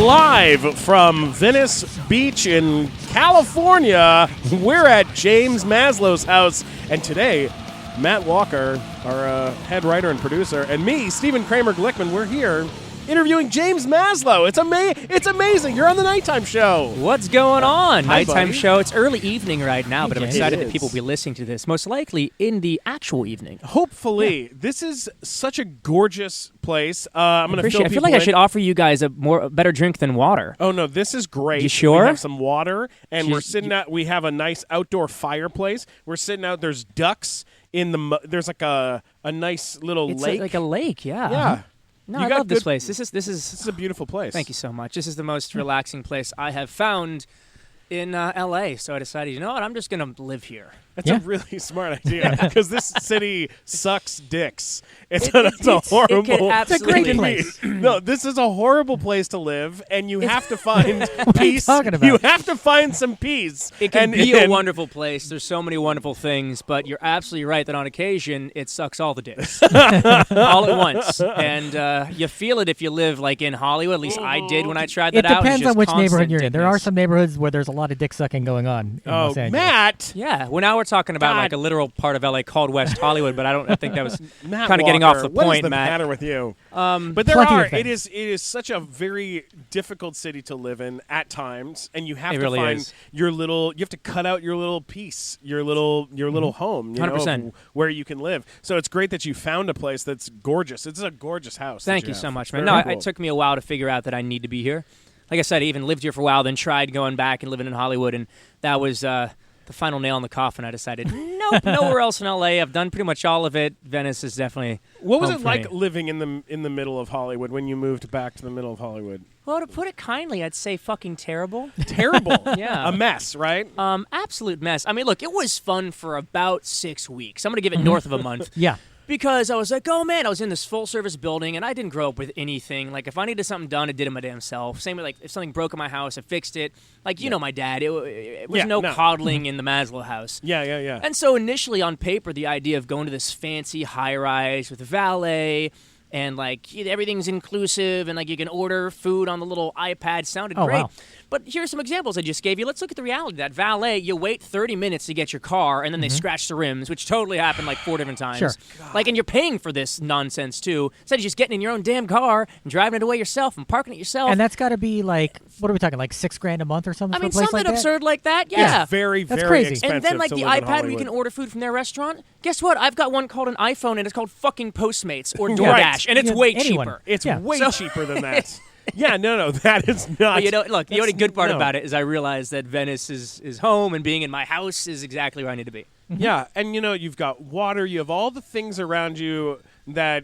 Live from Venice Beach in California, we're at James Maslow's house. And today, Matt Walker, our head writer and producer, and me, Stephen Kramer Glickman, we're here interviewing James Maslow. It's amazing. You're on the Nighttime Show. What's going on? Hi, Nighttime buddy. Show. It's early evening right now, but I'm Yes, excited it that people will is. be listening to this, most likely in the actual evening. Hopefully. This is such a gorgeous place. I'm going to fill I feel people like I in. should offer you guys a better drink than water. Oh, no, this is great. You sure? We have some water, and we're Just- sitting out. We have a nice outdoor fireplace. We're sitting out. There's ducks in the there's like a nice little It's lake. like a lake, yeah. Yeah. No, You I got love this good- place. This is. This is a beautiful place. Thank you so much. This is the most relaxing place I have found in L.A. So I decided, you know what? I'm just gonna live here. That's a really smart idea because this city sucks dicks. It's a It could horrible. absolutely- place. No, this is a horrible place to live, and you have to find peace. talking about? You have to find some peace. It can and, be a and- wonderful place. There's so many wonderful things, but you're absolutely right that on occasion it sucks all the dicks, all at once, and you feel it if you live like in Hollywood. At least I did when I tried that It out. It's depends on just which neighborhood constant you're in. There are dickness. some neighborhoods where there's a lot of dick sucking going on in Los Oh, Angeles. Matt. Yeah, well, now we're talking about God. like a literal part of LA called West Hollywood, but I think that was Matt kind of getting off Walker, the what point, is the Matt. matter with you? But there Plenty of are. things. It is such a very difficult city to live in at times, and you have It to really find is. your little. You have to cut out your little piece, your little home. You know, 100%. of where you can live. So it's great that you found a place that's gorgeous. It's a gorgeous house. that Thank you have. so much, It's man. very No, cool. it took me a while to figure out that I need to be here. Like I said, I even lived here for a while, then tried going back and living in Hollywood, and that was the final nail in the coffin. I decided, nope, nowhere else in LA. I've done pretty much all of it. Venice is definitely What was home it for like me. living in the middle of Hollywood when you moved back to the middle of Hollywood? Well, to put it kindly, I'd say fucking terrible. Terrible. Yeah. A mess, right? Absolute mess. I mean, look, it was fun for about 6 weeks. I'm going to give it north of a month. Yeah. Because I was like, oh man, I was in this full service building and I didn't grow up with anything. Like if I needed something done, I did it my damn self. Same with like if something broke in my house, I fixed it. Like you know my dad, it was Yeah, no no. coddling in the Maslow house. Yeah. And so initially on paper, the idea of going to this fancy high rise with valet and like everything's inclusive and like you can order food on the little iPad sounded Oh, great. wow. But here's some examples I just gave you. Let's look at the reality. That valet, you wait 30 minutes to get your car, and then they scratch the rims, which totally happened like 4 different times. Sure. Like, and you're paying for this nonsense too. Instead of just getting in your own damn car and driving it away yourself and parking it yourself. And that's got to be like, what are we talking, like $6,000 a month or something? I for mean, a place something like that? absurd like that. Yeah. It's very, That's very crazy. expensive And then, like to the live in iPad where you Hollywood. can order food from their restaurant. Guess what? I've got one called an iPhone, and it's called fucking Postmates or DoorDash, Right. and it's Yeah, way anyone. cheaper. It's Yeah. way So- cheaper than that. Yeah, no, that is not. But you know, look, the only that's- good part no. about it is I realized that Venice is home, and being in my house is exactly where I need to be. Yeah, and you know, you've got water. You have all the things around you that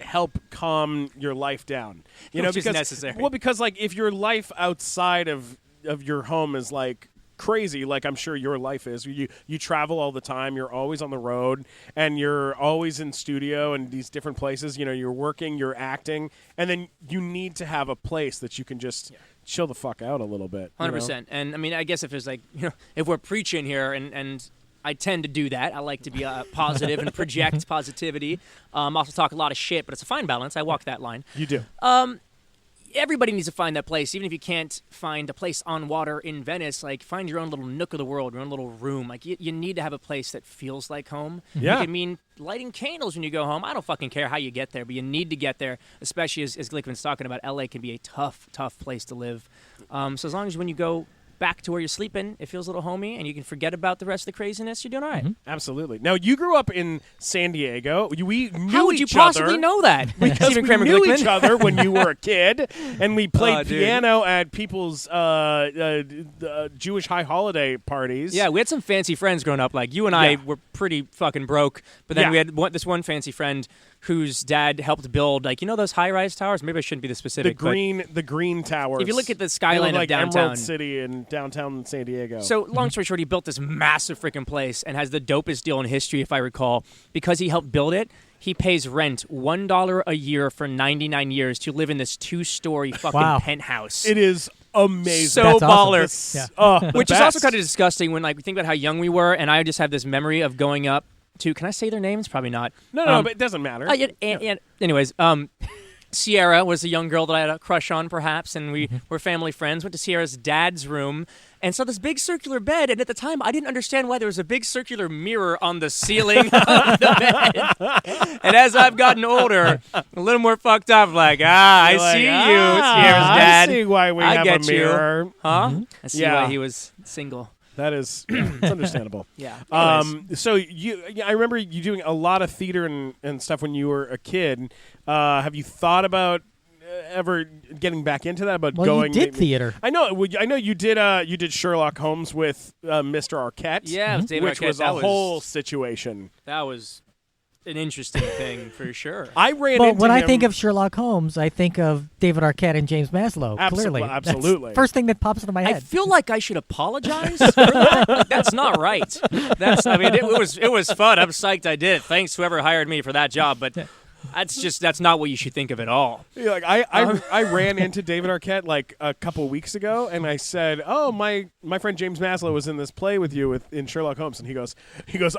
help calm your life down. You know, Which is because necessary. Well, because like if your life outside of your home is like crazy, like I'm sure your life is. You travel all the time. You're always on the road, and you're always in studio and these different places. You know, you're working, you're acting, and then you need to have a place that you can just chill the fuck out a little bit. you know? 100%. And I mean, I guess if there's like, if we're preaching here, and I tend to do that. I like to be positive and project positivity. Also talk a lot of shit, but it's a fine balance. I walk that line. You do. Everybody needs to find that place, even if you can't find a place on water in Venice. Like, find your own little nook of the world, your own little room. Like, you need to have a place that feels like home. Yeah. It could mean lighting candles when you go home. I don't fucking care how you get there, but you need to get there, especially as Glickman's talking about. LA can be a tough, tough place to live. So as long as when you go back to where you're sleeping, it feels a little homey, and you can forget about the rest of the craziness, you're doing all right. Absolutely. Now, you grew up in San Diego. We knew How would you each possibly other know that? Because Stephen we Kramer knew Glickman. each other when you were a kid, and we played Oh, dude. piano at people's Jewish high holiday parties. Yeah, we had some fancy friends growing up. Like, you and I Yeah. were pretty fucking broke, but then Yeah. we had this one fancy friend whose dad helped build, like, those high-rise towers? Maybe I shouldn't be this the specific. green towers. If you look at the They skyline look of like downtown. Emerald City in downtown San Diego. So, long story short, he built this massive freaking place and has the dopest deal in history, if I recall. Because he helped build it, he pays rent $1 a year for 99 years to live in this 2-story fucking Wow. penthouse. it is amazing. So That's awesome. baller. This- Yeah. the Which is also best. kind of disgusting when, like, we think about how young we were, and I just have this memory of going up to, can I say their names? Probably not. No, but it doesn't matter. Anyways, Sierra was a young girl that I had a crush on, perhaps, and we were family friends. Went to Sierra's dad's room and saw this big circular bed. And at the time, I didn't understand why there was a big circular mirror on the ceiling of the bed. And as I've gotten older, a little more fucked up, like, I see you, Sierra's dad. I see why we have get a mirror. You. Huh? I see why he was single. That is, it's understandable. Yeah. So I remember you doing a lot of theater and stuff when you were a kid. Have you thought about ever getting back into that? About going? You did theater. I know. You did. You did Sherlock Holmes with Mr. Arquette. Yeah, David which Arquette. was a whole situation. That was an interesting thing for sure. I ran Well, into when him. I think of Sherlock Holmes, I think of David Arquette and James Maslow. Clearly, absolutely. That's the first thing that pops into my head. I feel like I should apologize for that. Like, that's not right. It was fun. I'm psyched I did it. Thanks whoever hired me for that job, but that's not what you should think of at all. Yeah, like I ran into David Arquette like a couple of weeks ago, and I said, "Oh, my friend James Maslow was in this play with you in Sherlock Holmes," and he goes,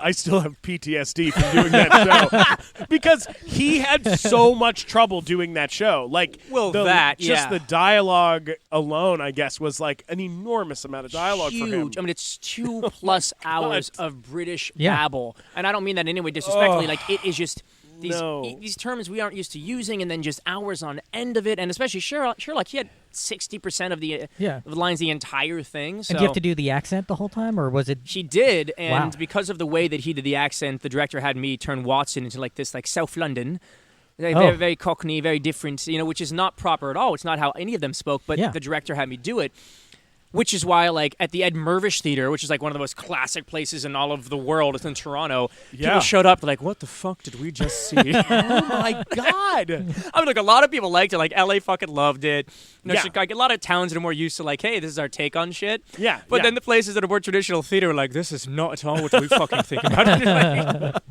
"I still have PTSD from doing that show because he had so much trouble doing that show. Like, just the dialogue alone, I guess, was like an enormous amount of dialogue for him. I mean, it's 2+ hours of British babble, and I don't mean that in any way disrespectfully. Like, it is just. These terms we aren't used to using, and then just hours on end of it, and especially Sherlock, he had 60% of the lines the entire thing. So. And do you have to do the accent the whole time, or was it? She did, and because of the way that he did the accent, the director had me turn Watson into like this, like South London. Very, very Cockney, very different, which is not proper at all. It's not how any of them spoke, but the director had me do it. Which is why, like, at the Ed Mirvish Theater, which is, like, one of the most classic places in all of the world, it's in Toronto, people showed up, like, what the fuck did we just see? Oh, my God. I mean, like, a lot of people liked it. Like, L.A. fucking loved it. Like, a lot of towns that are more used to, like, hey, this is our take on shit. Yeah. But then the places that are more traditional theater are like, this is not at all what we fucking think about it.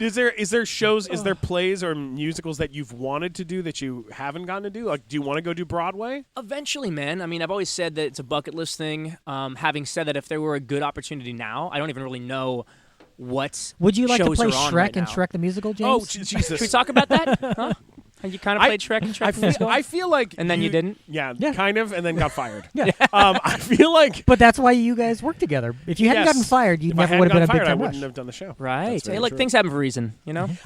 Is there plays or musicals that you've wanted to do that you haven't gotten to do? Like, do you want to go do Broadway? Eventually, man. I mean, I've always said that it's a bucket list thing. Having said that, if there were a good opportunity now, I don't even really know what Would you like to shows play are on Shrek right and now. Shrek the Musical, James? Oh, Jesus. Should we talk about that? Huh? You kind of played Shrek and Shrek the Musical? I feel like and then you didn't? Yeah, kind of, and then got fired. Yeah. I feel like... But that's why you guys work together. If you hadn't gotten fired, you never would have been a Big Time I Rush. wouldn't have done the show. Right. Hey, look, things happen for a reason,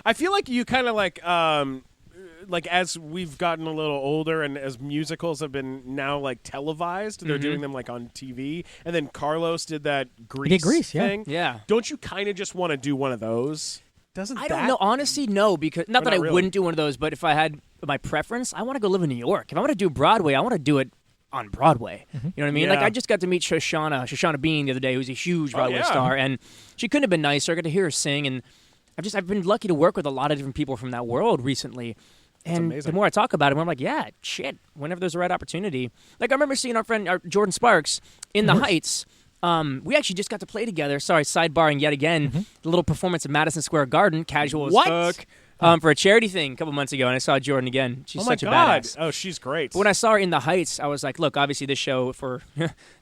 I feel like you kind of like as we've gotten a little older and as musicals have been now like televised, they're doing them like on TV. And then Carlos did that Grease thing. Yeah. Don't you kind of just want to do one of those? I don't know. Honestly, no, because not that I really? wouldn't do one of those, but if I had my preference, I want to go live in New York. If I want to do Broadway, I want to do it on Broadway. You know what I mean? Yeah. Like, I just got to meet Shoshana Bean the other day, who's a huge Broadway star, and she couldn't have been nicer. I got to hear her sing, and I've been lucky to work with a lot of different people from that world recently. And the more I talk about it, I'm like, yeah, shit, whenever there's the right opportunity. Like, I remember seeing our friend Jordan Sparks in the Heights. We actually just got to play together. Sorry, sidebarring yet again. The little performance at Madison Square Garden, casual as fuck, for a charity thing a couple months ago, and I saw Jordan again. She's such a badass. Oh, she's great. But when I saw her in the Heights, I was like, look, obviously this show for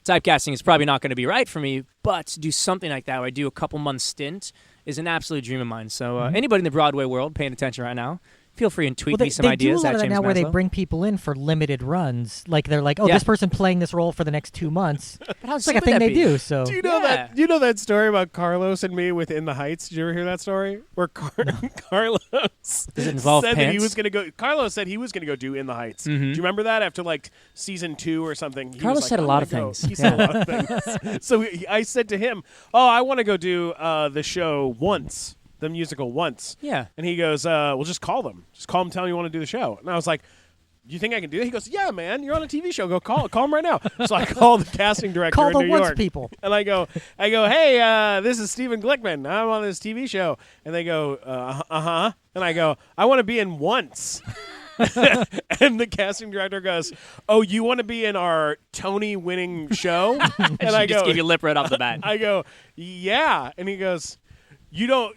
typecasting is probably not going to be right for me, but to do something like that where I do a couple months stint is an absolute dream of mine. So anybody in the Broadway world paying attention right now, feel free and tweet me some ideas. They do a lot at of that James now where they Maslow. bring people in for limited runs. Like they're like, this person playing this role for the next 2 months. But how It's like a thing they do. So Do you know that? Do you know that story about Carlos and me with In the Heights? Did you ever hear that story? Where Carlos Does it involve said that he pants? was going to go. Carlos said he was going to go do In the Heights. Do you remember that after like season 2 or something? He Carlos was like, said a "I'm lot gonna of go." things. He said a lot of things. So I said to him, "Oh, I want to go do the show once." The musical once. Yeah. And he goes, well, just call them. Just call them, tell them you want to do the show. And I was like, do you think I can do that? He goes, yeah, man, you're on a TV show. Go call them right now. So I call the casting director call in the New once York. people. And I go, hey, this is Stephen Glickman. I'm on this TV show. And they go, uh-huh. And I go, I want to be in once. And the casting director goes, oh, you want to be in our Tony-winning show? And I just go, give you lip right off the bat. I go, yeah. And he goes, you know,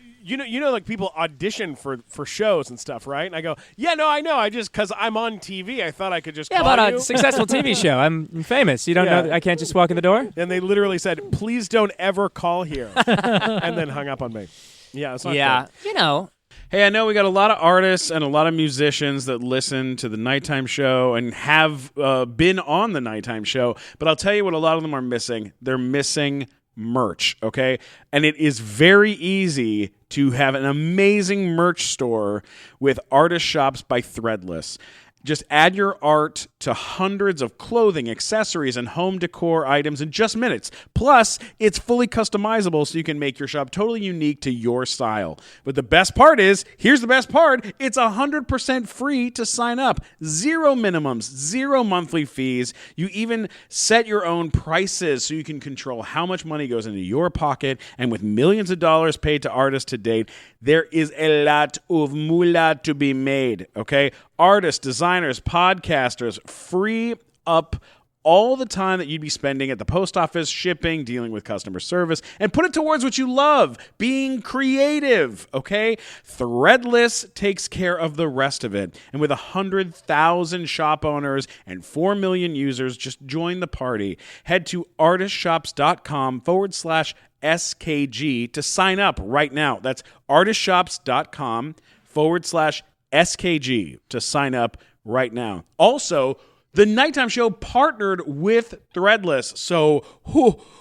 like people audition for shows and stuff, right? And I go, yeah, no, I know. I just because I'm on TV, I thought I could just call about you. a successful TV show. I'm famous. You don't know that I can't just walk in the door? And they literally said, please don't ever call here, and then hung up on me. Yeah, it's not good. You know. Hey, I know we got a lot of artists and a lot of musicians that listen to the Nighttime Show and have been on the Nighttime Show, but I'll tell you what a lot of them are missing. They're missing merch, okay? And it is very easy to have an amazing merch store with Artist Shops by Threadless. Just add your art to hundreds of clothing, accessories, and home decor items in just minutes. Plus, it's fully customizable so you can make your shop totally unique to your style. But the best part is, here's the best part, it's 100% free to sign up. 0 minimums, 0 monthly fees. You even set your own prices so you can control how much money goes into your pocket. And with millions of dollars paid to artists to date, there is a lot of moolah to be made, okay? Artists, designers, podcasters, free up all the time that you'd be spending at the post office, shipping, dealing with customer service, and put it towards what you love, being creative, okay? Threadless takes care of the rest of it. And with 100,000 shop owners and 4 million users, just join the party. Head to artistshops.com/SKG to sign up right now. That's artistshops.com/SKG to sign up right now. Also, the Nighttime Show partnered with Threadless, so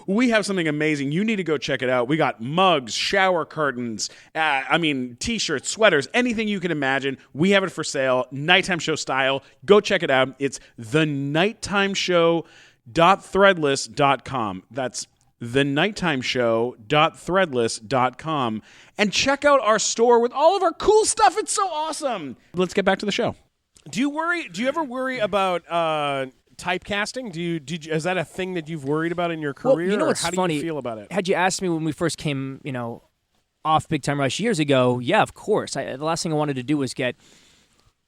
we have something amazing. You need to go check it out. We got mugs, shower curtains, T-shirts, sweaters, anything you can imagine. We have it for sale, Nighttime Show style. Go check it out. It's thenighttimeshow.threadless.com. That's thenighttimeshow.threadless.com. And check out our store with all of our cool stuff. It's so awesome. Let's get back to the show. Do you ever worry about typecasting? Is that a thing that you've worried about in your career? Well, you know what's how funny? do you feel about it? Had you asked me when we first came, off Big Time Rush years ago, yeah, of course. The last thing I wanted to do was get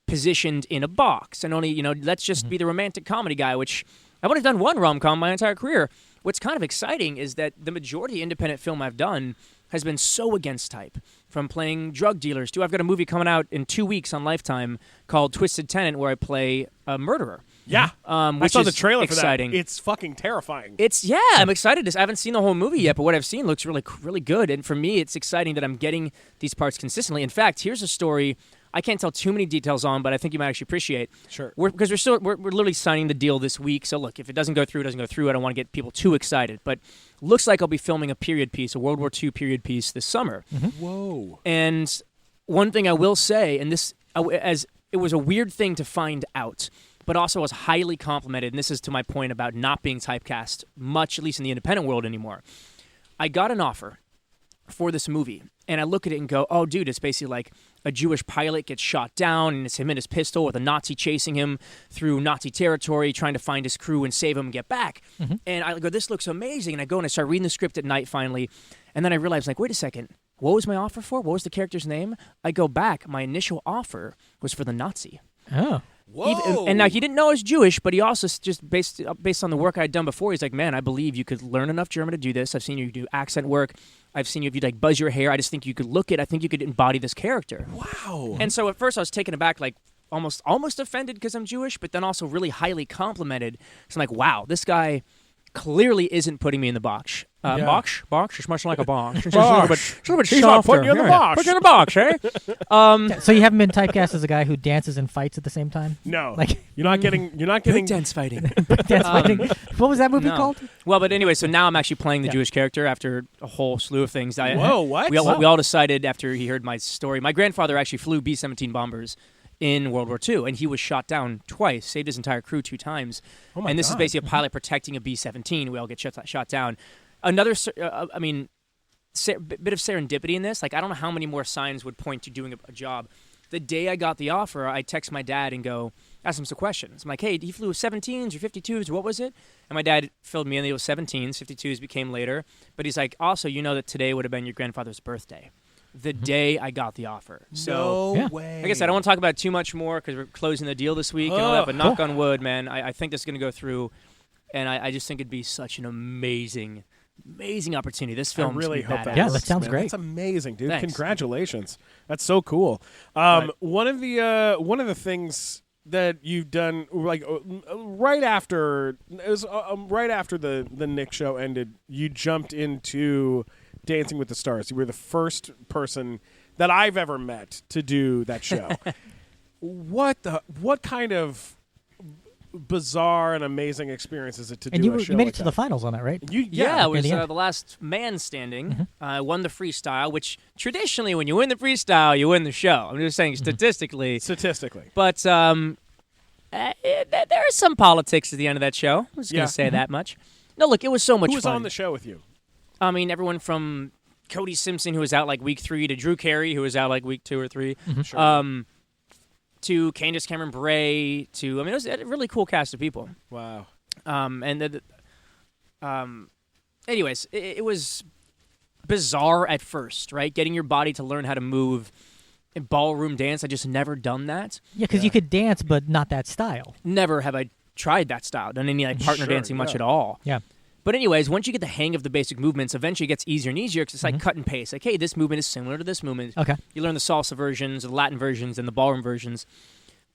positioned in a box and only, let's just be the romantic comedy guy, which I've only done one rom-com my entire career. What's kind of exciting is that the majority of independent film I've done has been so against type. From playing drug dealers to I've got a movie coming out in 2 weeks on Lifetime called Twisted Tenant where I play a murderer. Yeah, I saw the trailer exciting. for that. It's fucking terrifying. I'm excited. I haven't seen the whole movie yet, but what I've seen looks really, really good. And for me, it's exciting that I'm getting these parts consistently. In fact, here's a story I can't tell too many details on, but I think you might actually appreciate. Sure. Because we're literally signing the deal this week. So look, if it doesn't go through, it doesn't go through. I don't want to get people too excited, but looks like I'll be filming a period piece, a World War II period piece this summer. Mm-hmm. Whoa. And one thing I will say, and this, as it was a weird thing to find out, but also was highly complimented, and this is to my point about not being typecast much, at least in the independent world anymore. I got an offer for this movie, and I look at it and go, oh, dude, it's basically like a Jewish pilot gets shot down, and it's him and his pistol with a Nazi chasing him through Nazi territory, trying to find his crew and save him and get back. Mm-hmm. And I go, this looks amazing. And I go and I start reading the script at night finally, and then I realize, like, wait a second, what was my offer for? What was the character's name? I go back. My initial offer was for the Nazi. Oh. Whoa. And now he didn't know I was Jewish, but he also just based on the work I had done before, he's like, man, I believe you could learn enough German to do this. I've seen you do accent work. I've seen you if you like buzz your hair. I just think you could look it. I think you could embody this character. Wow. And so at first I was taken aback, like almost offended because I'm Jewish, but then also really highly complimented. So I'm like, wow, this guy clearly isn't putting me in the box. Box? Box? It's much like a box. It's Box. It's a little bit He's not softer. putting you in the box. Put you in the box, eh? So you haven't been typecast as a guy who dances and fights at the same time? No. Like You're not getting Dance fighting. dance fighting. What was that movie No. called? Well, but anyway, so now I'm actually playing the Jewish character after a whole slew of things. Whoa, what? We all decided after he heard my story. My grandfather actually flew B-17 bombers in World War II, and he was shot down twice, saved his entire crew 2 times. Oh my and this God. is basically a pilot protecting a B-17. We all get shot down. Another, bit of serendipity in this. Like, I don't know how many more signs would point to doing a job. The day I got the offer, I text my dad and ask him some questions. I'm like, hey, he flew 17s or 52s, or what was it? And my dad filled me in. It was 17s, 52s became later. But he's like, also, you know that today would have been your grandfather's birthday. The day I got the offer. So, no way. I guess I don't want to talk about it too much more because we're closing the deal this week and all that, but knock on wood, man, I think this is going to go through, and I just think it'd be such an amazing opportunity. This film I really hope that Yeah, works, that sounds man. great. That's amazing, dude. Thanks. Congratulations. That's so cool. One of the things that you've done, like right after the Nick show ended, you jumped into Dancing with the Stars. You were the first person that I've ever met to do that show. What kind of bizarre and amazing experience is it to And do a show you made like it to that? the finals on that, right? Yeah, it was in the end. the last man standing. Won the freestyle, which traditionally, when you win the freestyle, you win the show. I'm just saying statistically. Statistically. But there is some politics at the end of that show. I'm just going Yeah. to say that much. No, look, it was so much Who was fun. on the show with you? I mean, everyone from Cody Simpson, who was out like week 3, to Drew Carey, who was out like week 2 or 3. Sure. To Candace Cameron Bure, it was a really cool cast of people. Wow. Anyways, it was bizarre at first, right? Getting your body to learn how to move in ballroom dance. I just never done that. Yeah, because you could dance, but not that style. Never have I tried that style, done any like partner Sure, dancing much yeah. at all. Yeah. But anyways, once you get the hang of the basic movements, eventually it gets easier and easier because it's like cut and paste. Like, hey, this movement is similar to this movement. Okay. You learn the salsa versions, the Latin versions, and the ballroom versions.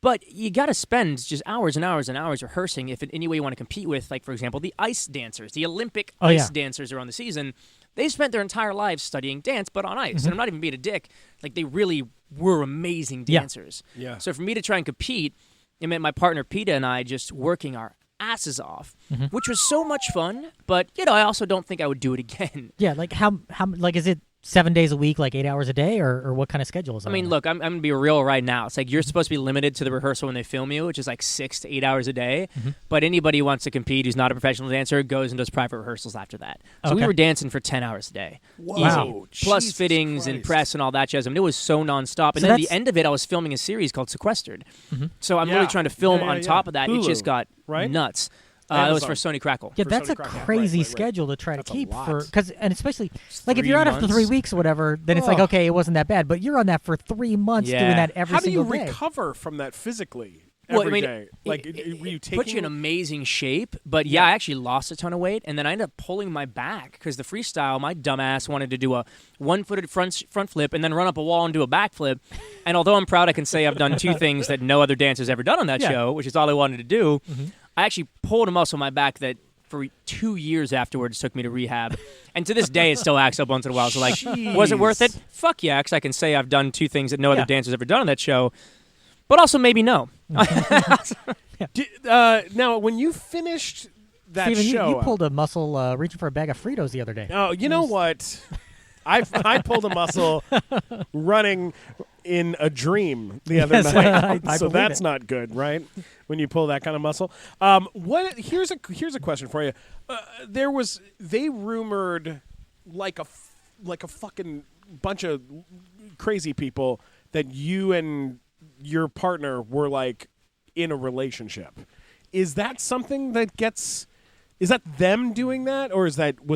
But you got to spend just hours and hours and hours rehearsing if in any way you want to compete with, like, for example, the ice dancers, the Olympic ice dancers around the season. They spent their entire lives studying dance, but on ice. And I'm not even being a dick. Like, they really were amazing dancers. Yeah. So for me to try and compete, it meant my partner Peta and I just working our asses off, which was so much fun. But, I also don't think I would do it again. Yeah, like how like is it 7 days a week, like 8 hours a day, or what kind of schedule is that? I mean, look, I'm going to be real right now. It's like you're supposed to be limited to the rehearsal when they film you, which is like 6 to 8 hours a day. But anybody who wants to compete who's not a professional dancer goes and does private rehearsals after that. So we Okay. were dancing for 10 hours a day. Whoa. Easy. Plus Jesus fittings and Christ. press and all that jazz. I mean, it was so nonstop. And So then at the that's- end of it, I was filming a series called Sequestered. So I'm Yeah. really trying to film Yeah, yeah, on yeah. top of that. It Hulu, just got right? nuts. It was Amazon. for Sony Crackle. Yeah, for that's Sony a Crackle. crazy Right. schedule to try That's a to keep lot. because especially like if 3 you're on it for months. 3 weeks or whatever, then it's like Oh. okay, it wasn't that bad. But you're on that for 3 months doing Yeah. that every How do you single day. recover from that physically Well, every I mean, day? Like, were you taking? puts you in amazing shape. But yeah, I actually lost a ton of weight, and then I ended up pulling my back because the freestyle, my dumbass wanted to do a one-footed front flip and then run up a wall and do a backflip. And although I'm proud, I can say I've done 2 things that no other dancer's ever done on that show, which is all I wanted to do. I actually pulled a muscle in my back that for 2 years afterwards took me to rehab. And to this day, it still acts up once in a while. So, like, was it worth it? Fuck yeah, because I can say I've done 2 things that no other dancer's ever done on that show. But also maybe no. Now, when you finished that Steven, show, you pulled a muscle reaching for a bag of Fritos the other day. Oh, you know what? I pulled a muscle running in a dream the other Yes, night, I so believe that's it. not good, right? When you pull that kind of muscle. Here's a question for you. They rumored like a fucking bunch of crazy people that you and your partner were like in a relationship. Is that something that gets? Is that them doing that, or was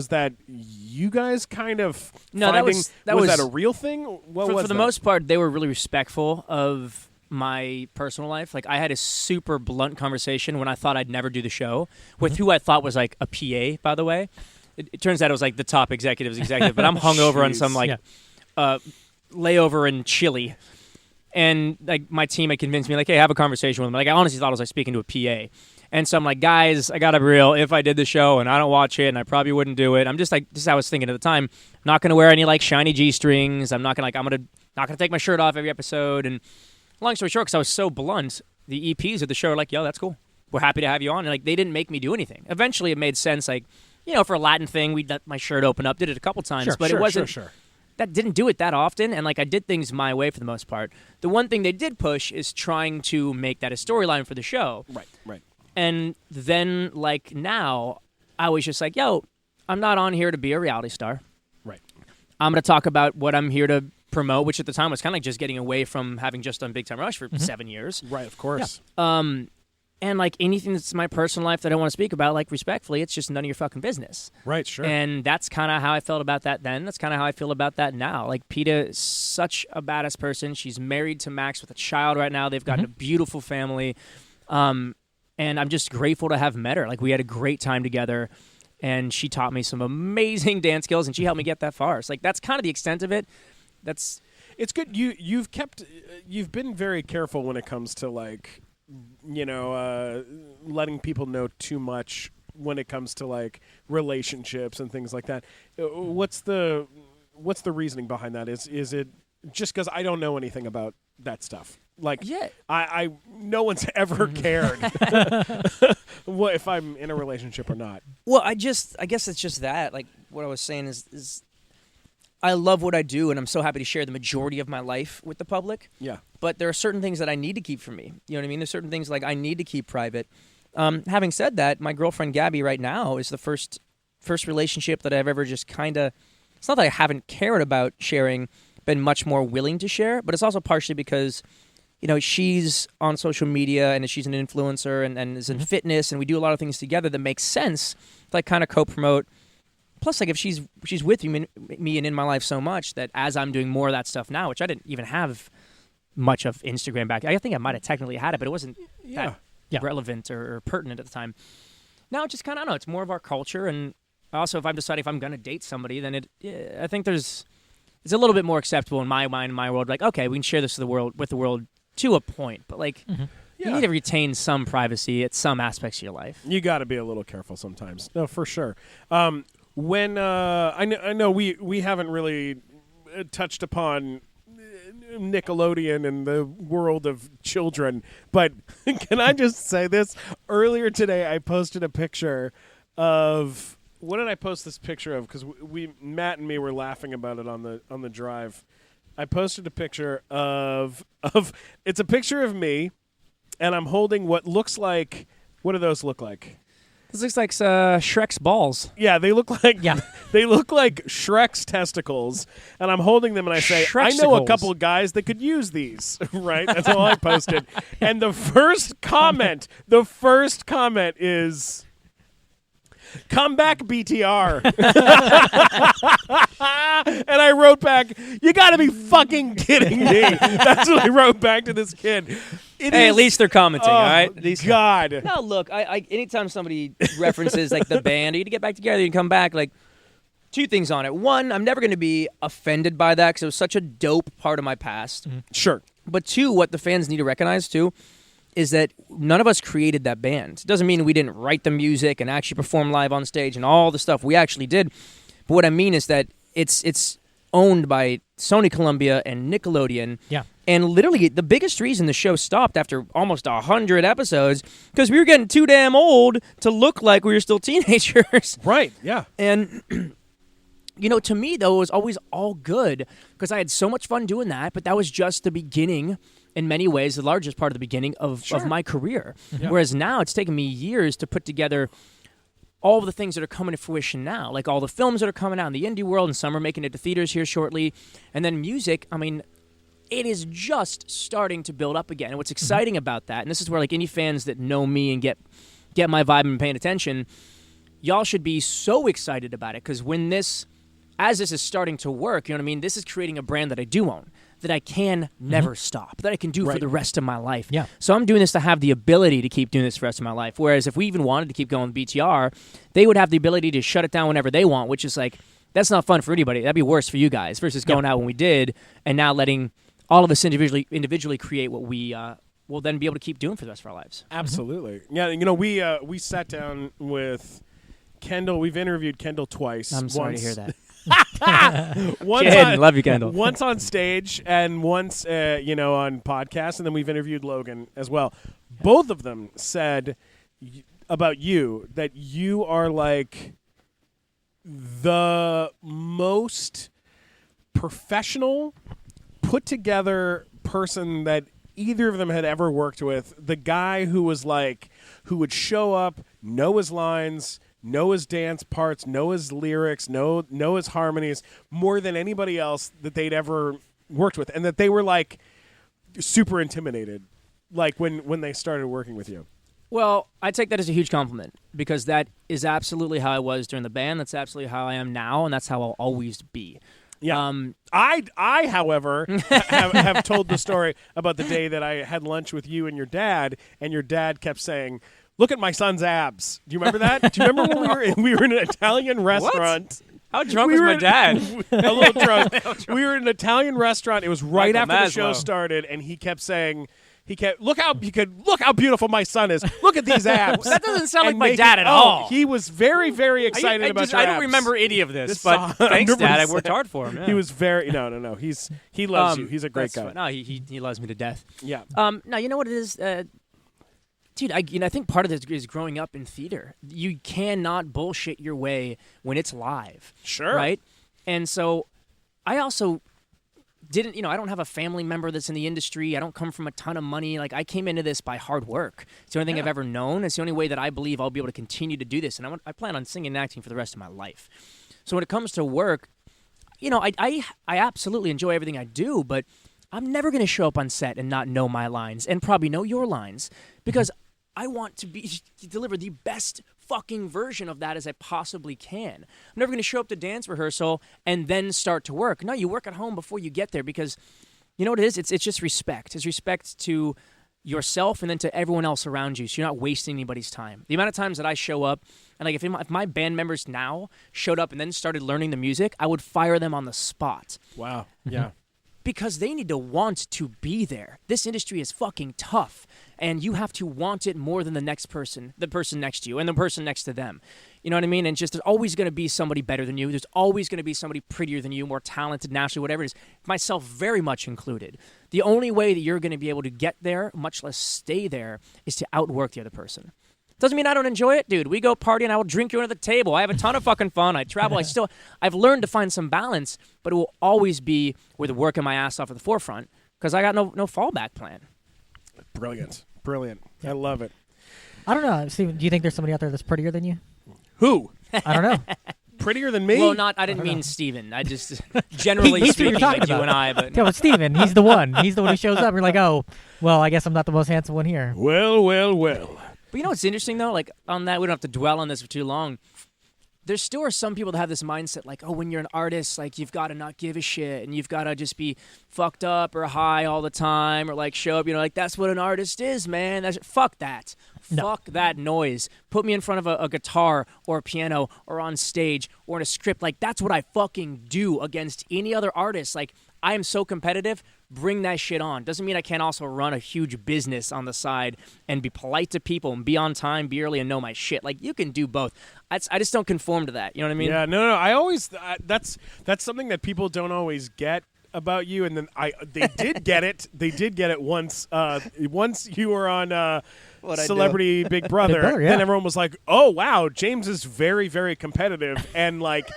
that you guys kind of? No, that was that a real thing? What was for the that? most part, they were really respectful of my personal life. Like, I had a super blunt conversation when I thought I'd never do the show with who I thought was like a PA, by the way. It turns out it was like the top executive, but I'm hungover on some like layover in Chile. And like my team had convinced me, like, hey, have a conversation with him. Like, I honestly thought I was like speaking to a PA. And so I'm like, guys, I gotta be real. If I did the show and I don't watch it, and I probably wouldn't do it, I'm just like, this is how I was thinking at the time. I'm not gonna wear any like shiny G-strings. I'm not gonna take my shirt off every episode. And long story short, because I was so blunt, the EPs of the show were like, yo, that's cool. We're happy to have you on. And like, they didn't make me do anything. Eventually, it made sense. Like, for a Latin thing, we'd let my shirt open up. Did it a couple times, but it wasn't. Sure. That didn't do it that often, and like I did things my way for the most part. The one thing they did push is trying to make that a storyline for the show. Right. And then, like, now, I was just like, yo, I'm not on here to be a reality star. Right. I'm going to talk about what I'm here to promote, which at the time was kind of like just getting away from having just done Big Time Rush for 7 years. Right, of course. And, like, anything that's my personal life that I want to speak about, like, respectfully, it's just none of your fucking business. Right, sure. And that's kind of how I felt about that then. That's kind of how I feel about that now. Like, Peta is such a badass person. She's married to Max with a child right now. They've got a beautiful family. And I'm just grateful to have met her. Like, we had a great time together, and she taught me some amazing dance skills, and she helped me get that far. So, like, that's kind of the extent of it. It's good. You've been very careful when it comes to like, letting people know too much when it comes to like relationships and things like that. What's the reasoning behind that? Is it just because I don't know anything about that stuff. Like, Yeah. I no one's ever cared what if I'm in a relationship or not. Well, I guess it's just that. Like what I was saying is I love what I do, and I'm so happy to share the majority of my life with the public. Yeah. But there are certain things that I need to keep from me. You know what I mean? There's certain things like I need to keep private. Having said that, my girlfriend Gabby right now is the first relationship that I've ever just kind of. It's not that I haven't cared about sharing, been much more willing to share, but it's also partially because, you know, she's on social media and she's an influencer and is in fitness, and we do a lot of things together that makes sense to like kind of co-promote. Plus, like if she's with me and in my life so much that as I'm doing more of that stuff now, which I didn't even have much of Instagram back. I think I might have technically had it, but it wasn't that relevant or pertinent at the time. Now it's just kind of, I don't know, it's more of our culture. And also if I'm deciding if I'm going to date somebody, then I think it's a little bit more acceptable in my mind, in my world. Like, okay, we can share this with the world to a point, but like you need to retain some privacy at some aspects of your life. You got to be a little careful sometimes. No, for sure. When I know we haven't really touched upon Nickelodeon and the world of children, but can I just say this? Earlier today, I posted a picture of what did I post this picture of? Because Matt and me were laughing about it on the drive. I posted a picture of it's a picture of me, and I'm holding what looks like. What do those look like? This looks like Shrek's balls. Yeah, they look like they look like Shrek's testicles, and I'm holding them, and I say, I know a couple of guys that could use these. Right? That's all I posted. And the first comment is, "Come back, BTR." And I wrote back, "You got to be fucking kidding me." That's what I wrote back to this kid. At least they're commenting, all right? At least God. No, look, I anytime somebody references like the band, you need to get back together, you can come back, like two things on it. One, I'm never going to be offended by that because it was such a dope part of my past. Mm-hmm. Sure. But two, what the fans need to recognize too is that none of us created that band. It doesn't mean we didn't write the music and actually perform live on stage and all the stuff we actually did. But what I mean is that it's owned by Sony Columbia and Nickelodeon. Yeah. And literally, the biggest reason the show stopped after almost 100 episodes because we were getting too damn old to look like we were still teenagers. Right, yeah. And, you know, to me, though, it was always all good because I had so much fun doing that, but that was just the beginning, in many ways, the largest part of the beginning of my career. Yeah. Whereas now it's taken me years to put together all of the things that are coming to fruition now, like all the films that are coming out in the indie world, and some are making it to theaters here shortly. And then music, I mean, it is just starting to build up again. And what's exciting about that, and this is where like indie fans that know me and get my vibe and paying attention, y'all should be so excited about it because as this is starting to work, you know what I mean, this is creating a brand that I do own, that I can never stop, that I can do for the rest of my life. Yeah. So I'm doing this to have the ability to keep doing this for the rest of my life. Whereas if we even wanted to keep going with BTR, they would have the ability to shut it down whenever they want, which is like, that's not fun for anybody. That'd be worse for you guys versus going out when we did and now letting all of us individually create what we will then be able to keep doing for the rest of our lives. Absolutely. Yeah, you know, we sat down with Kendall. We've interviewed Kendall twice. I'm sorry to hear that. Once love you, Kendall. Once on stage and once, on podcast, and then we've interviewed Logan as well. Both of them said about you that you are like the most professional, put together person that either of them had ever worked with. The guy who would show up, know his lines, know his dance parts, know his lyrics, know his harmonies more than anybody else that they'd ever worked with, and that they were like super intimidated like when they started working with you. Well, I take that as a huge compliment because that is absolutely how I was during the band. That's absolutely how I am now, and that's how I'll always be. Yeah. I, however, have told the story about the day that I had lunch with you and your dad kept saying, "Look at my son's abs." Do you remember that? Do you remember when we were in an Italian restaurant? What? How drunk was my dad? A little drunk. We were in an Italian restaurant. It was right Michael after the show Maslow. started, and he kept saying, look how beautiful my son is. Look at these abs. That doesn't sound like And my make dad it- at all. He was very, very excited about your I don't abs. remember any of this, This but song, thanks, Dad. I 100%. worked hard for him. Yeah. He was very no. He loves you. He's a great that's guy. fine. No, he loves me to death. Yeah. Now you know what it is, dude. I think part of this is growing up in theater. You cannot bullshit your way when it's live. Sure. Right. And so, I also didn't. I don't have a family member that's in the industry. I don't come from a ton of money. Like I came into this by hard work. It's the only thing I've ever known. It's the only way that I believe I'll be able to continue to do this. And I plan on singing and acting for the rest of my life. So when it comes to work, I absolutely enjoy everything I do, but I'm never going to show up on set and not know my lines and probably know your lines because I want to deliver the best fucking version of that as I possibly can. I'm never going to show up to dance rehearsal and then start to work. No, you work at home before you get there because you know what it is? It's just respect. It's respect to yourself and then to everyone else around you so you're not wasting anybody's time. The amount of times that I show up and like if my band members now showed up and then started learning the music, I would fire them on the spot. Wow. Yeah. Because they need to want to be there. This industry is fucking tough, and you have to want it more than the person next to you, and the person next to them. You know what I mean? And just there's always going to be somebody better than you. There's always going to be somebody prettier than you, more talented, naturally, whatever it is. Myself very much included. The only way that you're going to be able to get there, much less stay there, is to outwork the other person. Doesn't mean I don't enjoy it, dude. We go party and I will drink you under the table. I have a ton of fucking fun. I travel. I've learned to find some balance, but it will always be with working my ass off at the forefront because I got no fallback plan. Brilliant. I love it. I don't know, Steven. Do you think there's somebody out there that's prettier than you? Who? I don't know. Prettier than me? Well, I didn't mean Steven. I just generally He's who speaking, you're talking like you about. and I. But Yeah, but Steven, he's the one. He's the one who shows up. You're like, oh, well, I guess I'm not the most handsome one here. Well. But you know what's interesting, though? Like, on that, we don't have to dwell on this for too long. There still are some people that have this mindset, like, oh, when you're an artist, like, you've got to not give a shit, and you've got to just be fucked up or high all the time, or, like, show up, like, that's what an artist is, man. Fuck that. No. Fuck that noise. Put me in front of a guitar or a piano or on stage or in a script. Like, that's what I fucking do against any other artist. Like, I am so competitive. Bring that shit on. Doesn't mean I can't also run a huge business on the side and be polite to people and be on time, be early, and know my shit. Like, you can do both. I just don't conform to that. You know what I mean? Yeah, no. I always that's something that people don't always get about you, and then they did get it. They did get it once. Once you were on Celebrity Big Brother, Big Brother, yeah. then everyone was like, "Oh wow, James is very, very competitive," and like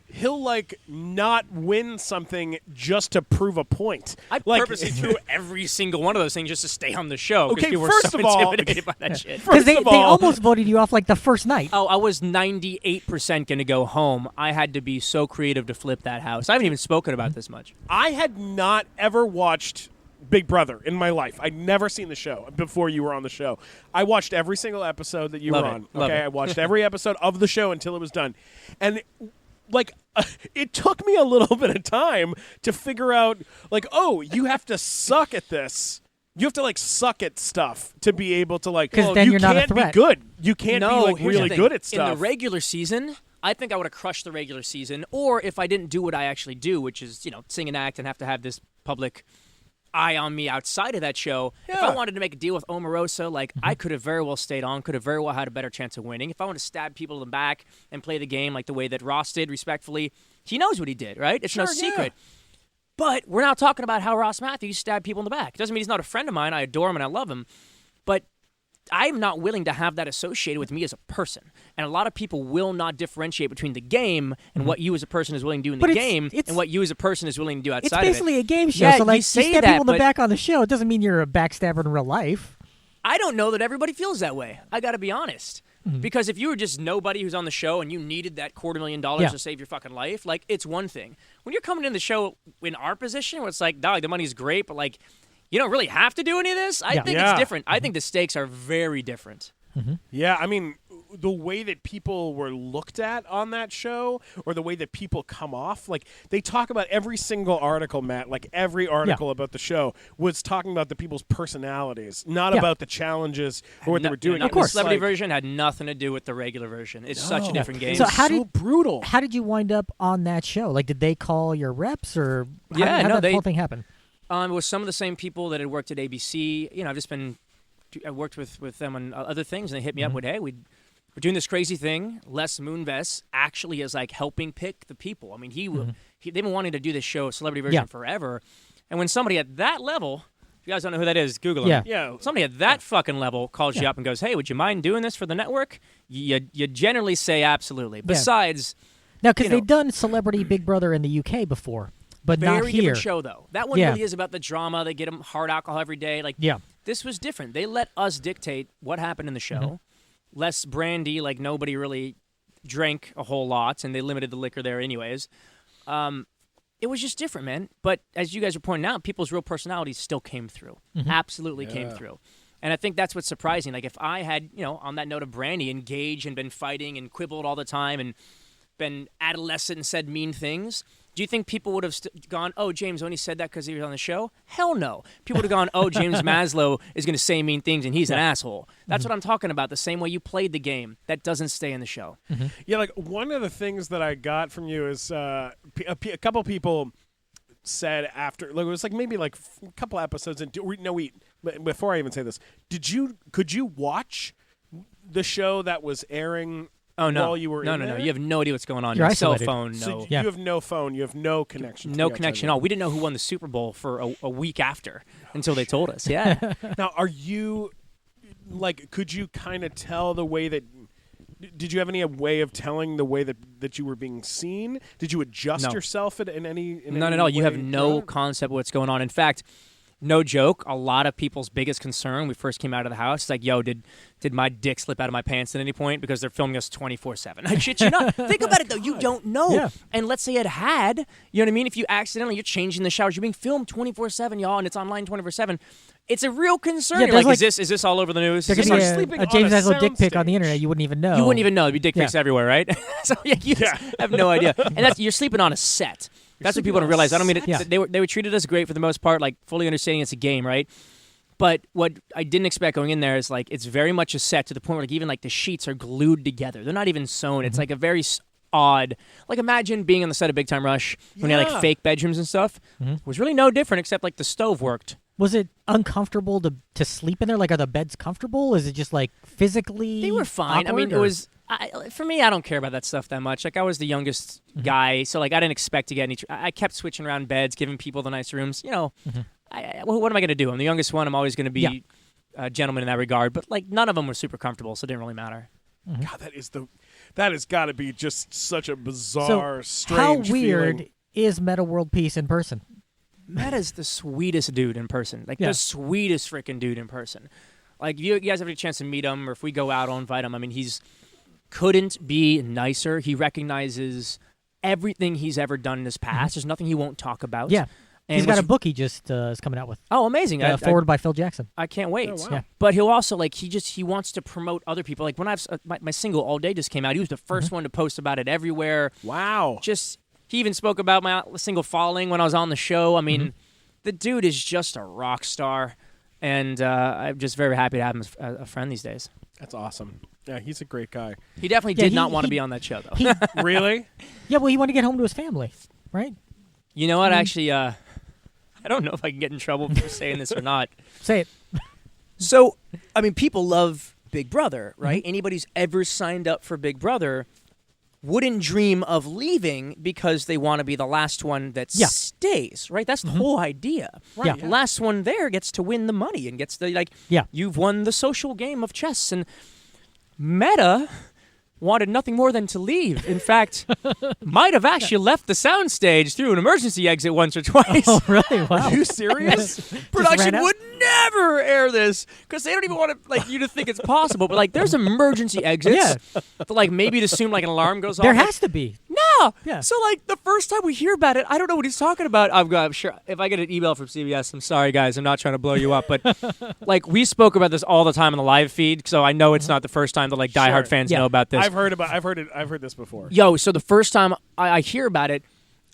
he'll like not win something just to prove a point. I like, purposely threw every single one of those things just to stay on the show. Okay, people were first so of all- intimidated by that shit. Because they of all- almost voted you off like the first night. Oh, I was 98% going to go home. I had to be so creative to flip that house. I haven't even spoken about this much. I had not ever watched Big Brother in my life. I'd never seen the show before you were on the show. I watched every single episode that you Love were it. on. Love Okay, it. I watched every episode of the show until it was done. And it took me a little bit of time to figure out, like, oh, you have to suck at this. You have to, like, suck at stuff to be able to, like, 'Cause then you you're not a can't be threat. good. You can't be, like, here's the really thing. good at stuff. In the regular season, I think I would have crushed the regular season. Or if I didn't do what I actually do, which is, sing and act and have to have this public eye on me outside of that show. If I wanted to make a deal with Omarosa, like, I could have very well stayed on, could have very well had a better chance of winning. If I want to stab people in the back and play the game like the way that Ross did, respectfully, he knows what he did, right? It's no Sure, yeah. secret. But we're not talking about how Ross Matthews stabbed people in the back. It doesn't mean he's not a friend of mine. I adore him and I love him. But I'm not willing to have that associated with me as a person. And a lot of people will not differentiate between the game and what you as a person is willing to do in But the it's- game it's- and what you as a person is willing to do It's outside of it. basically a game show. Yeah, so, like, you say stab that, people in the but- back on the show. It doesn't mean you're a backstabber in real life. I don't know that everybody feels that way. I got to be honest. Mm-hmm. Because if you were just nobody who's on the show and you needed that $250,000 Yeah. to save your fucking life, like, it's one thing. When you're coming in the show in our position where it's like, dog, the money's great, but, like, you don't really have to do any of this, I Yeah. think Yeah. it's different. I think the stakes are very different. Yeah, I mean, the way that people were looked at on that show, or the way that people come off, like, they talk about every single article, Matt, like every article about the show was talking about the people's personalities, not Yeah. about the challenges or what they were doing. The It was celebrity like- version had nothing to do with the regular version. It's such a different game. So how so brutal. How did you wind up on that show? Like, did they call your reps, or how Yeah, did no, that they- whole thing happen? It was some of the same people that had worked at ABC. You know, I worked with them on other things, and they hit me up with, hey, we're doing this crazy thing. Les Moonves actually is like helping pick the people. I mean, they've been wanting to do this show, Celebrity Version, forever. And when somebody at that level, if you guys don't know who that is, Google him. Yeah. Somebody at that fucking level calls you up and goes, hey, would you mind doing this for the network? You generally say absolutely. Besides, now, because they've done Celebrity Big Brother in the UK before, but not very here. different show, though. That one really is about the drama. They get them hard alcohol every day. Like, this was different. They let us dictate what happened in the show. Less brandy, like nobody really drank a whole lot, and they limited the liquor there anyways. It was just different, man. But as you guys are pointing out, people's real personalities still came through. Absolutely came through. And I think that's what's surprising. Like, if I had, on that note of brandy, engaged and been fighting and quibbled all the time and been adolescent and said mean things, do you think people would have gone, oh, James only said that because he was on the show? Hell no. People would have gone, oh, James Maslow is going to say mean things and he's an asshole. That's what I'm talking about, the same way you played the game. That doesn't stay in the show. Yeah, like one of the things that I got from you is a couple people said after, like it was like maybe like a couple episodes, and before I even say this, could you watch the show that was airing? Oh, no. While you were in there? No. You have no idea what's going on. You're Your cell isolated. phone, no. So you have no phone. You have no connection. No connection at all. We didn't know who won the Super Bowl for a week after until they told us. Yeah. Now, are you, like, could you kind of tell the way that, did you have any way of telling the way that you were being seen? Did you adjust yourself in any None at all. You have no concept of what's going on. In fact, no joke, a lot of people's biggest concern when we first came out of the house is like, yo, did my dick slip out of my pants at any point? Because they're filming us 24/7. I shit you not. Think about it, though. You don't know. Yeah. And let's say it had. You know what I mean? If you accidentally, you're changing the showers, you're being filmed 24/7, y'all, and it's online 24/7. It's a real concern. You're like, is this all over the news? There could be a James Maslow dick pic on the internet. You wouldn't even know. You wouldn't even know. There'd be dick pics everywhere, right? So you have no idea. And you're sleeping on a set. That's what people don't realize. I don't mean it. They were treated us great for the most part, like fully understanding it's a game, right? But what I didn't expect going in there is like it's very much a set to the point where like even like the sheets are glued together. They're not even sewn. It's like a very odd. Like imagine being on the set of Big Time Rush when you had like fake bedrooms and stuff. It was really no different except like the stove worked. Was it uncomfortable to sleep in there? Like, are the beds comfortable? Is it just like physically? They were fine. I mean, it was. For me, I don't care about that stuff that much. Like, I was the youngest guy, so like I didn't expect to get any. I kept switching around beds, giving people the nice rooms. You know, what am I going to do? I'm the youngest one. I'm always going to be a gentleman in that regard. But like, none of them were super comfortable, so it didn't really matter. God, that has got to be just such a bizarre, strange. How weird feeling. is Metta World Peace in person? Metta's the sweetest dude in person. Like the sweetest freaking dude in person. Like if you guys have a chance to meet him, or if we go out, I'll invite him. I mean, he's couldn't be nicer. He recognizes everything he's ever done in his past. There's nothing he won't talk about. Yeah. And he's got a book he just is coming out with. Oh, amazing. Forward by Phil Jackson. I can't wait. Oh, wow. Yeah. But he'll also, like, he wants to promote other people. Like, when my single All Day just came out, he was the first one to post about it everywhere. Wow. He even spoke about my single Falling when I was on the show. I mean, the dude is just a rock star. And I'm just very happy to have him as a friend these days. That's awesome. Yeah, he's a great guy. He definitely did not want to be on that show, though. Really? Yeah, well, he wanted to get home to his family, right? You know what? Actually, I don't know if I can get in trouble for saying this or not. Say it. So, I mean, people love Big Brother, right? Anybody who's ever signed up for Big Brother wouldn't dream of leaving because they want to be the last one that stays, right? That's the whole idea. Right? Yeah. The last one there gets to win the money and gets the, you've won the social game of chess. And Metta wanted nothing more than to leave. In fact, might have actually left the soundstage through an emergency exit once or twice. Oh, really? Wow. Are you serious? Production would never air this because they don't even want to, you to think it's possible. But like, there's emergency exits. But like, maybe to assume like an alarm goes off. There has to be. No. Yeah. So like, the first time we hear about it, I don't know what he's talking about. I'm sure if I get an email from CBS, I'm sorry guys, I'm not trying to blow you up, but like we spoke about this all the time on the live feed, so I know it's not the first time that like diehard fans know about this. I've heard this before. Yo, so the first time I hear about it,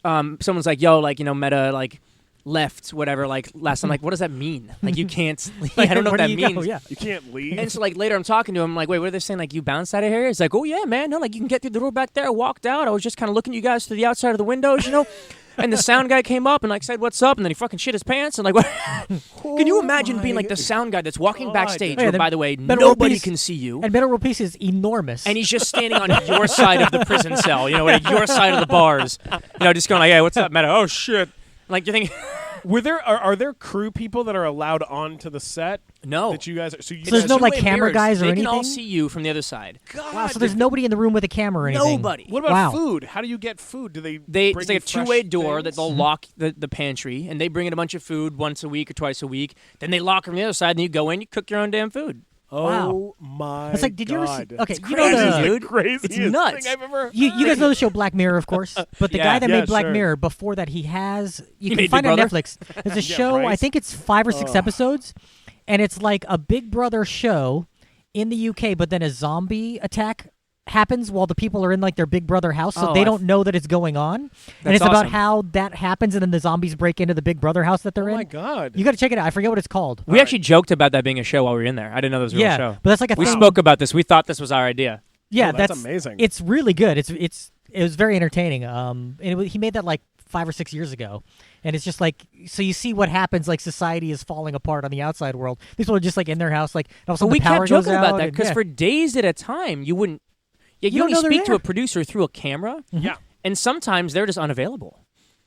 someone's like, yo, like, you know, Metta, like, left, whatever, like, last time, like, what does that mean? Like, you can't, like, I don't know what that means. Yeah. You can't leave. And so, like, later I'm talking to him, like, wait, what are they saying? Like, you bounced out of here? He's like, oh, yeah, man, no, like, you can get through the door back there. I walked out. I was just kind of looking at you guys through the outside of the windows, you know? And the sound guy came up and like said, "What's up?" And then he fucking shit his pants and like, what? Can you imagine being like the sound guy that's walking backstage? Yeah, Where, the by the way, Metta World nobody Peace- can see you. And Metta World Peace is enormous. And he's just standing on your side of the prison cell, you know, at your side of the bars. You know, just going like, "Hey, what's up, Metta? Oh, shit." Like, you're thinking, Are there crew people that are allowed onto the set? no. That you guys. So you So there's guys- no, like, Two-way camera mirrors. guys or They can all anything? see you from the other side. wow, so there's nobody in the room with a camera or anything. Nobody. What about Wow. food? How do you get food? Do they? They bring it's like a you fresh two-way door that things? they'll lock the pantry, and they bring in a bunch of food once a week or twice a week. Then they lock from the other side, and you go in, you cook your own damn food. Oh my! It's like, did you ever see? God. Okay, It's you know crazy, the. dude. Craziest It's nuts. thing I've ever. You guys know the show Black Mirror, of course, but the Yeah. guy that Yeah, made Black sure. Mirror before that, he can made find Big it on Brother? Netflix. There's a show, I Bryce? think it's 5 or 6 episodes, and it's like a Big Brother show in the UK, but then a zombie attack happens while the people are in like their Big Brother house, so Oh, they don't know that it's going on, and That's it's about awesome. how that happens, and then the zombies break into the Big Brother house that they're Oh in. my God! You got to check it out. I forget what it's called. We actually joked about that being a show while we were in there. I didn't know that was a real Yeah, show. but that's like a We thing. spoke about this. We thought this was our idea. Yeah, Oh, that's amazing. It's really good. It was very entertaining. And he made that like 5 or 6 years ago, and it's just like, so you see what happens. Like society is falling apart on the outside world. These people are just like in their house, like and all of a But sudden we the power kept goes joking out. about that and- because yeah. for days at a time, you wouldn't. Yeah, you don't only know they're speak to there. a producer through a camera, Yeah. and sometimes they're just unavailable.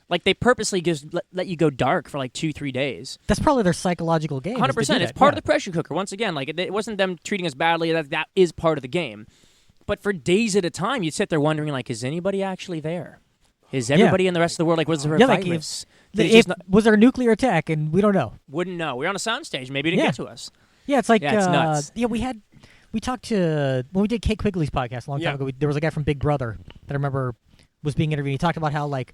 Like they purposely just let you go dark for like 2-3 days. That's probably their psychological game. 100%. It's part of the pressure cooker. Once again, like it wasn't them treating us badly. That is part of the game. But for days at a time, you'd sit there wondering, like, is anybody actually there? Is everybody in the rest of the world like, was there a Yeah, like virus? The, Did it just was there a nuclear attack, and we don't know. wouldn't know. We're on a soundstage. Maybe it didn't Yeah. get to us. Yeah, it's like Yeah, it's nuts. Yeah, we talked to when we did Kate Quigley's podcast a long time ago. There was a guy from Big Brother that I remember was being interviewed. He talked about how like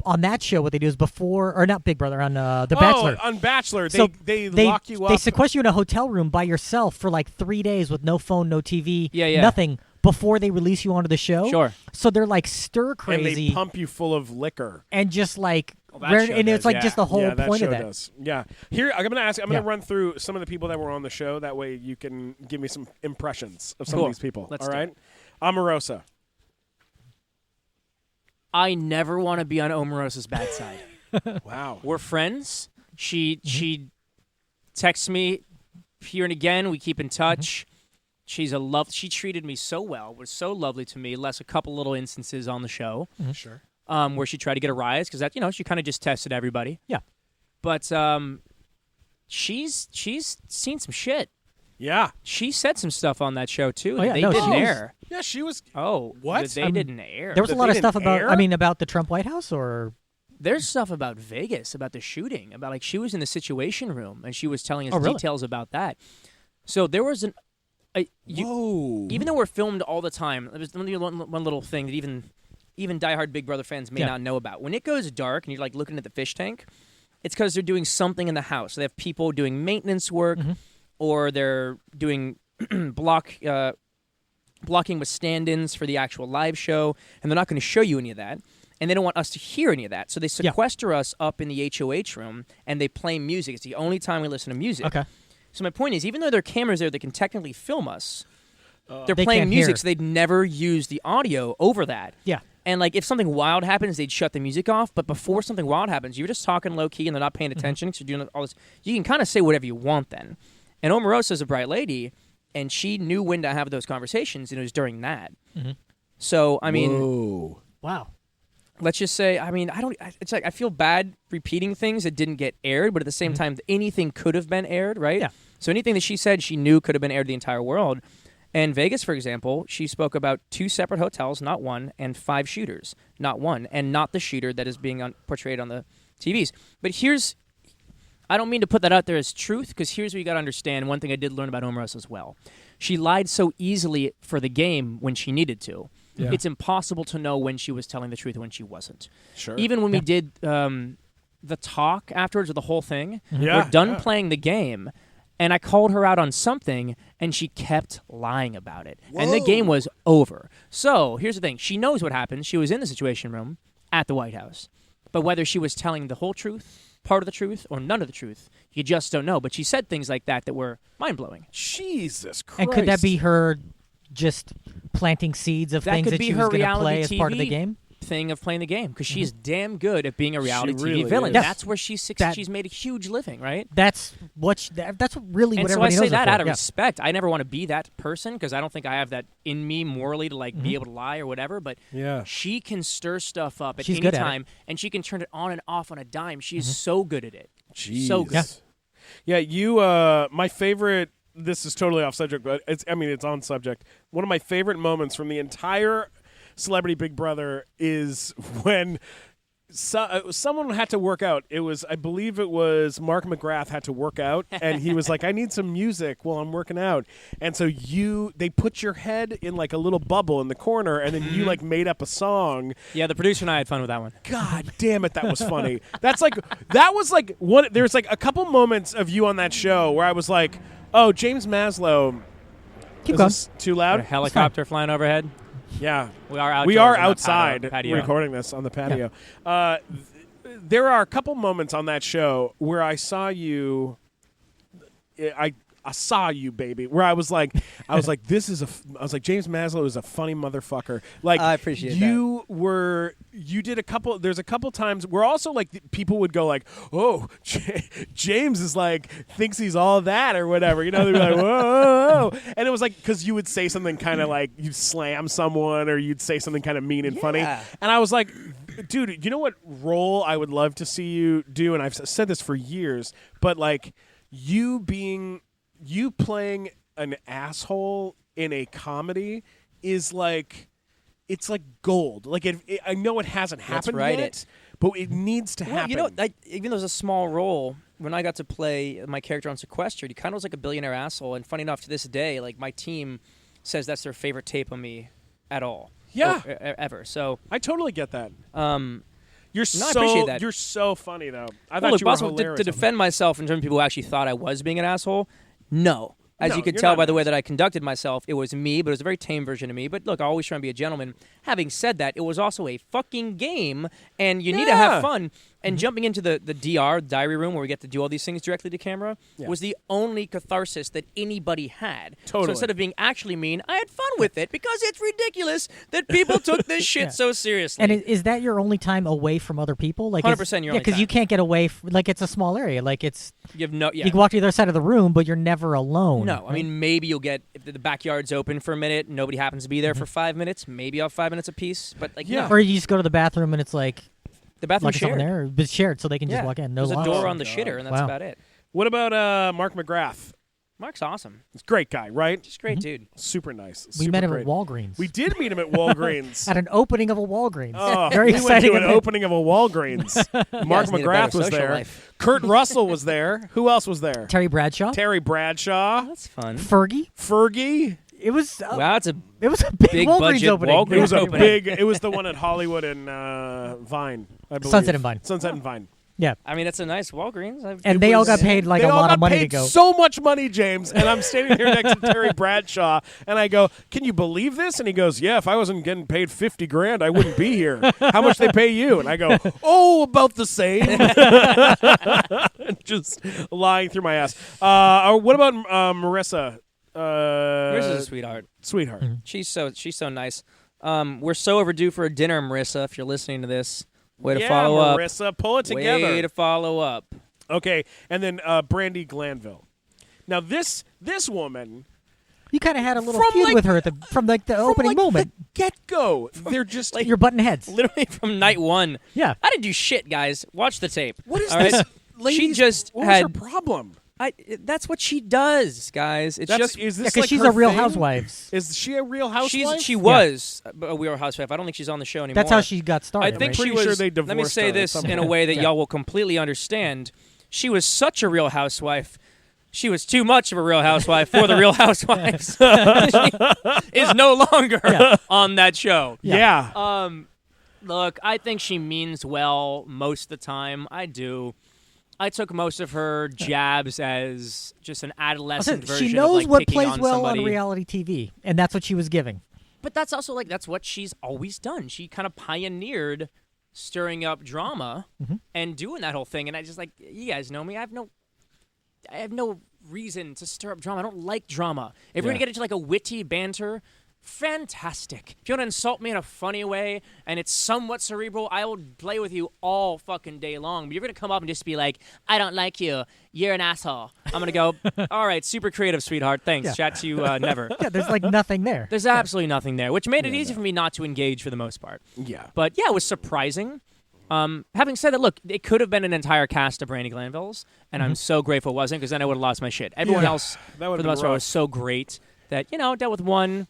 on that show what they do is before or not Big Brother on The Bachelor. On Bachelor, So they lock you up. They sequester you in a hotel room by yourself for like 3 days with no phone, no TV, Yeah. nothing before they release you onto the show. Sure. So they're like stir and crazy they pump you full of liquor. and just like that show and it's does, like yeah. just the whole Yeah, that point show of that. does. Yeah. Here, I'm gonna ask. I'm Yeah. gonna run through some of the people that were on the show. That way, you can give me some impressions of some Cool. of these people. Let's all do right. it. Omarosa. I never want to be on Omarosa's bad side. Wow. We're friends. She texts me here and again. We keep in touch. She's a love. She treated me so well. Was so lovely to me. Less a couple little instances on the show. Sure. Where she tried to get a rise because that she kind of just tested everybody. Yeah. But she's seen some shit. Yeah. She said some stuff on that show too. Oh, yeah, that they no, didn't she was- air. Yeah. She was. Oh, What? that they didn't air. There was a That lot they of stuff didn't about air? about the Trump White House or There's stuff about Vegas, about the shooting, about like she was in the Situation Room and she was telling us Oh, really? details about that. So there was Whoa. even though we're filmed all the time, there's one little thing that even diehard Big Brother fans may Yeah. not know about. When it goes dark and you're like looking at the fish tank, it's because they're doing something in the house. They have people doing maintenance work, or they're doing blocking with stand-ins for the actual live show, and they're not going to show you any of that. And they don't want us to hear any of that. So they sequester us up in the HOH room, and they play music. It's the only time we listen to music. okay. So my point is, even though there are cameras there that can technically film us, they're They playing can't music, hear. so they'd never use the audio over that. Yeah. And like if something wild happens, they'd shut the music off. But before something wild happens, you're just talking low key and they're not paying attention because you're doing all this. You can kind of say whatever you want then. And Omarosa's a bright lady, and she knew when to have those conversations, and it was during that. So I mean, Whoa. Wow. let's just say, I mean, it's like I feel bad repeating things that didn't get aired, but at the same time, anything could have been aired, right? Yeah. So anything that she said, she knew could have been aired to the entire world. And Vegas, for example, she spoke about 2 separate hotels, not one, and 5 shooters, not one, and not the shooter that is being portrayed on the TVs. But I don't mean to put that out there as truth, because here's what you got to understand. One thing I did learn about Omarosa as well. She lied so easily for the game when she needed to. Yeah. It's impossible to know when she was telling the truth and when she wasn't. Sure. Even when we did the talk afterwards, or the whole thing, Yeah, we're done yeah. playing the game, and I called her out on something, and she kept lying about it. And the game was over. So here's the thing. She knows what happened. She was in the Situation Room at the White House. But whether she was telling the whole truth, part of the truth, or none of the truth, you just don't know. But she said things like that were mind-blowing. Jesus Christ. And could that be her just planting seeds of That things could that be she her was going to reality play as part of the TV. game? thing of playing the game because she's damn good at being a reality TV really villain. is. That's where she's made a huge living, right? That's what really And what so I everybody say knows her that for. out of Yeah. respect. I never want to be that person because I don't think I have that in me morally to like be able to lie or whatever. But Yeah. she can stir stuff up at She's any good at it. time, and she can turn it on and off on a dime. She's so good at it. Jeez. So good. Yeah, you. My favorite. This is totally off subject, but it's on subject. One of my favorite moments from the entire Celebrity Big Brother is when someone had to work out. I believe it was Mark McGrath had to work out, and he was like, "I need some music while I'm working out." And so they put your head in like a little bubble in the corner, and then you like made up a song. Yeah, the producer and I had fun with that one. God damn it, that was funny. That was like one. There's like a couple moments of you on that show where I was like, "Oh, James Maslow." Keep Is going. this too A loud? helicopter flying overhead. Yeah. We are outdoors We are on the outside patio. recording this on the patio. There are a couple moments on that show where I saw you. I saw you, baby. Where I was like, this is I was like, James Maslow is a funny motherfucker. Like, I appreciate you did a couple. There's a couple times where also like people would go like, oh, James is like thinks he's all that or whatever. You know, they'd be like, whoa, whoa, whoa. And it was like because you would say something kind of like you'd slam someone or you'd say something kind of mean and funny. And I was like, dude, you know what role I would love to see you do? And I've said this for years, but like you playing an asshole in a comedy is like it's like gold. Like I know it hasn't happened right, yet, but it needs to Well, happen. you know, even though it was a small role, when I got to play my character on Sequestered, he kind of was like a billionaire asshole. And funny enough, to this day, like my team says that's their favorite tape of me at all. Yeah. Ever. So I totally get that. I appreciate that. You're so funny though. I well, thought look, you were possible hilarious. to defend myself in terms of people who actually thought I was being an asshole. No. As No, you could you're tell not by the way nice. that I conducted myself, it was me, but it was a very tame version of me. But look, I always try and be a gentleman. Having said that, it was also a fucking game, and you need to have fun. And jumping into the diary room, where we get to do all these things directly to camera, was the only catharsis that anybody had. Totally. So instead of being actually mean, I had fun with it, because it's ridiculous that people took this shit so seriously. And is that your only time away from other people? Like 100% your only because time. you can't get away. Like it's a small area. Like it's you have no, you can walk to the other side of the room, but you're never alone. No, I right? mean, maybe you'll get, if the backyard's open for a minute, nobody happens to be there for 5 minutes, maybe I'll have 5 minutes apiece, but like, Yeah. no. Or you just go to the bathroom and it's like The bathroom's someone shared. there, but it's shared, so they can just Yeah. walk in. No There's a locks. door on the shitter, and that's Wow. about it. What about Mark McGrath? Mark's awesome. He's a great guy, right? Just great dude. Super nice. We Super met him great. at Walgreens. We did meet him at Walgreens. at an opening of a Walgreens. Oh, Very we went exciting to an event. opening of a Walgreens. Mark guys need a McGrath better was social there. life. Kurt Russell was there. Who else was there? Terry Bradshaw, Terry Bradshaw. That's fun. Fergie. Fergie. It was Wow, it's a it was a big, Big Walgreens budget opening. Walgreens It was a opening. big. It was the one at Hollywood and Vine. I believe. Sunset and Vine. Sunset and Vine. Yeah, I mean, it's a nice Walgreens. and they all got paid like They a all lot got of money to paid go. so much money, James. And I'm standing here next to Terry Bradshaw, and I go, "Can you believe this?" And he goes, "Yeah, if I wasn't getting paid $50,000, I wouldn't be here. How much they pay you?" And I go, "Oh, about the same." Just lying through my ass. What about Marissa? Marissa's a sweetheart. Sweetheart. She's so nice. We're so overdue for a dinner, Marissa, if you're listening to this. Way to Yeah, follow up. Marissa, pull it together. Way to follow up. Okay, and then Brandy Glanville. Now this woman You kind of had a little From, feud like- with her from the opening from, like, moment. the get-go, they're just like- You're butting heads. Literally from night one. Yeah. I didn't do shit, guys. Watch the tape. what is All right? this? Ladies, She just what was her had. problem? That's what she does, guys. It's just. Is Yeah, this because like she's her a Real thing? Housewives. Is she a Real Housewife? She was a Real Housewife. I don't think she's on the show anymore. That's how she got started. I think right? she Pretty was. sure they let me divorced say her at this some in a point. way that Yeah. y'all will completely understand. She was such a Real Housewife. She was too much of a Real Housewife for the Real Housewives. She is no longer on that show. Yeah. Look, I think she means well most of the time. I do. I took most of her jabs as just an adolescent version she knows of like what picking plays on well somebody. on reality TV, and that's what she was giving. But that's also like that's what she's always done. She kind of pioneered stirring up drama and doing that whole thing. And I just like you guys know me. I have no reason to stir up drama. I don't like drama. If we're gonna get into like a witty banter fantastic. If you want to insult me in a funny way and it's somewhat cerebral, I will play with you all fucking day long. But you're going to come up and just be like, I don't like you. You're an asshole. I'm going to go, all right, super creative, sweetheart. Thanks. Yeah. Chat to you never. Yeah, there's like nothing there. There's absolutely nothing there, which made it easy for me not to engage for the most part. Yeah. But yeah, it was surprising. Having said that, look, it could have been an entire cast of Brandy Glanvilles, and I'm so grateful it wasn't, because then I would have lost my shit. Everyone else, That for would've the been most part, rough. was so great that, dealt with one.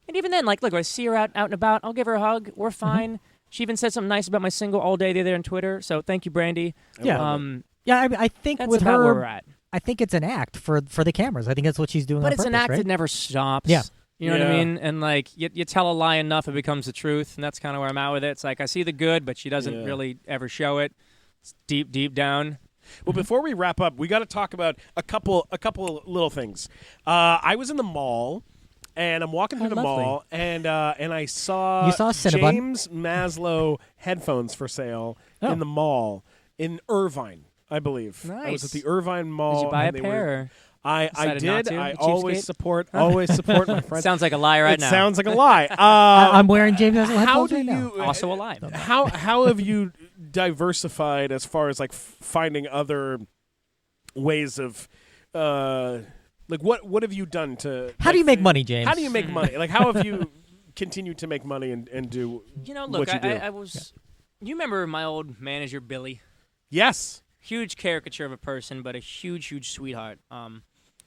And even then, like, look, I see her out and about, I'll give her a hug. We're fine. She even said something nice about my single all day the other day on Twitter, so thank you, Brandy. Yeah. Yeah, I think That's with about her, where we're at. I think it's an act for the cameras. I think that's what she's doing But on it's an purpose, act right? that never stops. Yeah. You know what I Yeah. mean? And, like, you tell a lie enough, it becomes the truth, and that's kind of where I'm at with it. It's like, I see the good, but she doesn't really ever show it. It's deep, deep down. Well, before we wrap up, we got to talk about a couple of little things. I was in the mall, and I'm walking through the lovely. mall, and I saw You saw a Cinnabon? James Maslow headphones for sale Oh. in the mall in Irvine, I believe. I was Nice. at the Irvine Mall. Did you buy a and they were- pair? I Decided not did. to? I You always cheapskate? support my friends. Sounds like a lie right it now. sounds like a lie. I'm wearing James Maslow how headphones do right now. you Also a lie. how have you diversified as far as like finding other ways of like what have you done to How do you make money, James? how do you make money, like how have you continued to make money and do Look, what you do? I was. You remember my old manager Billy? Yes. Huge caricature of a person, but a huge, huge sweetheart.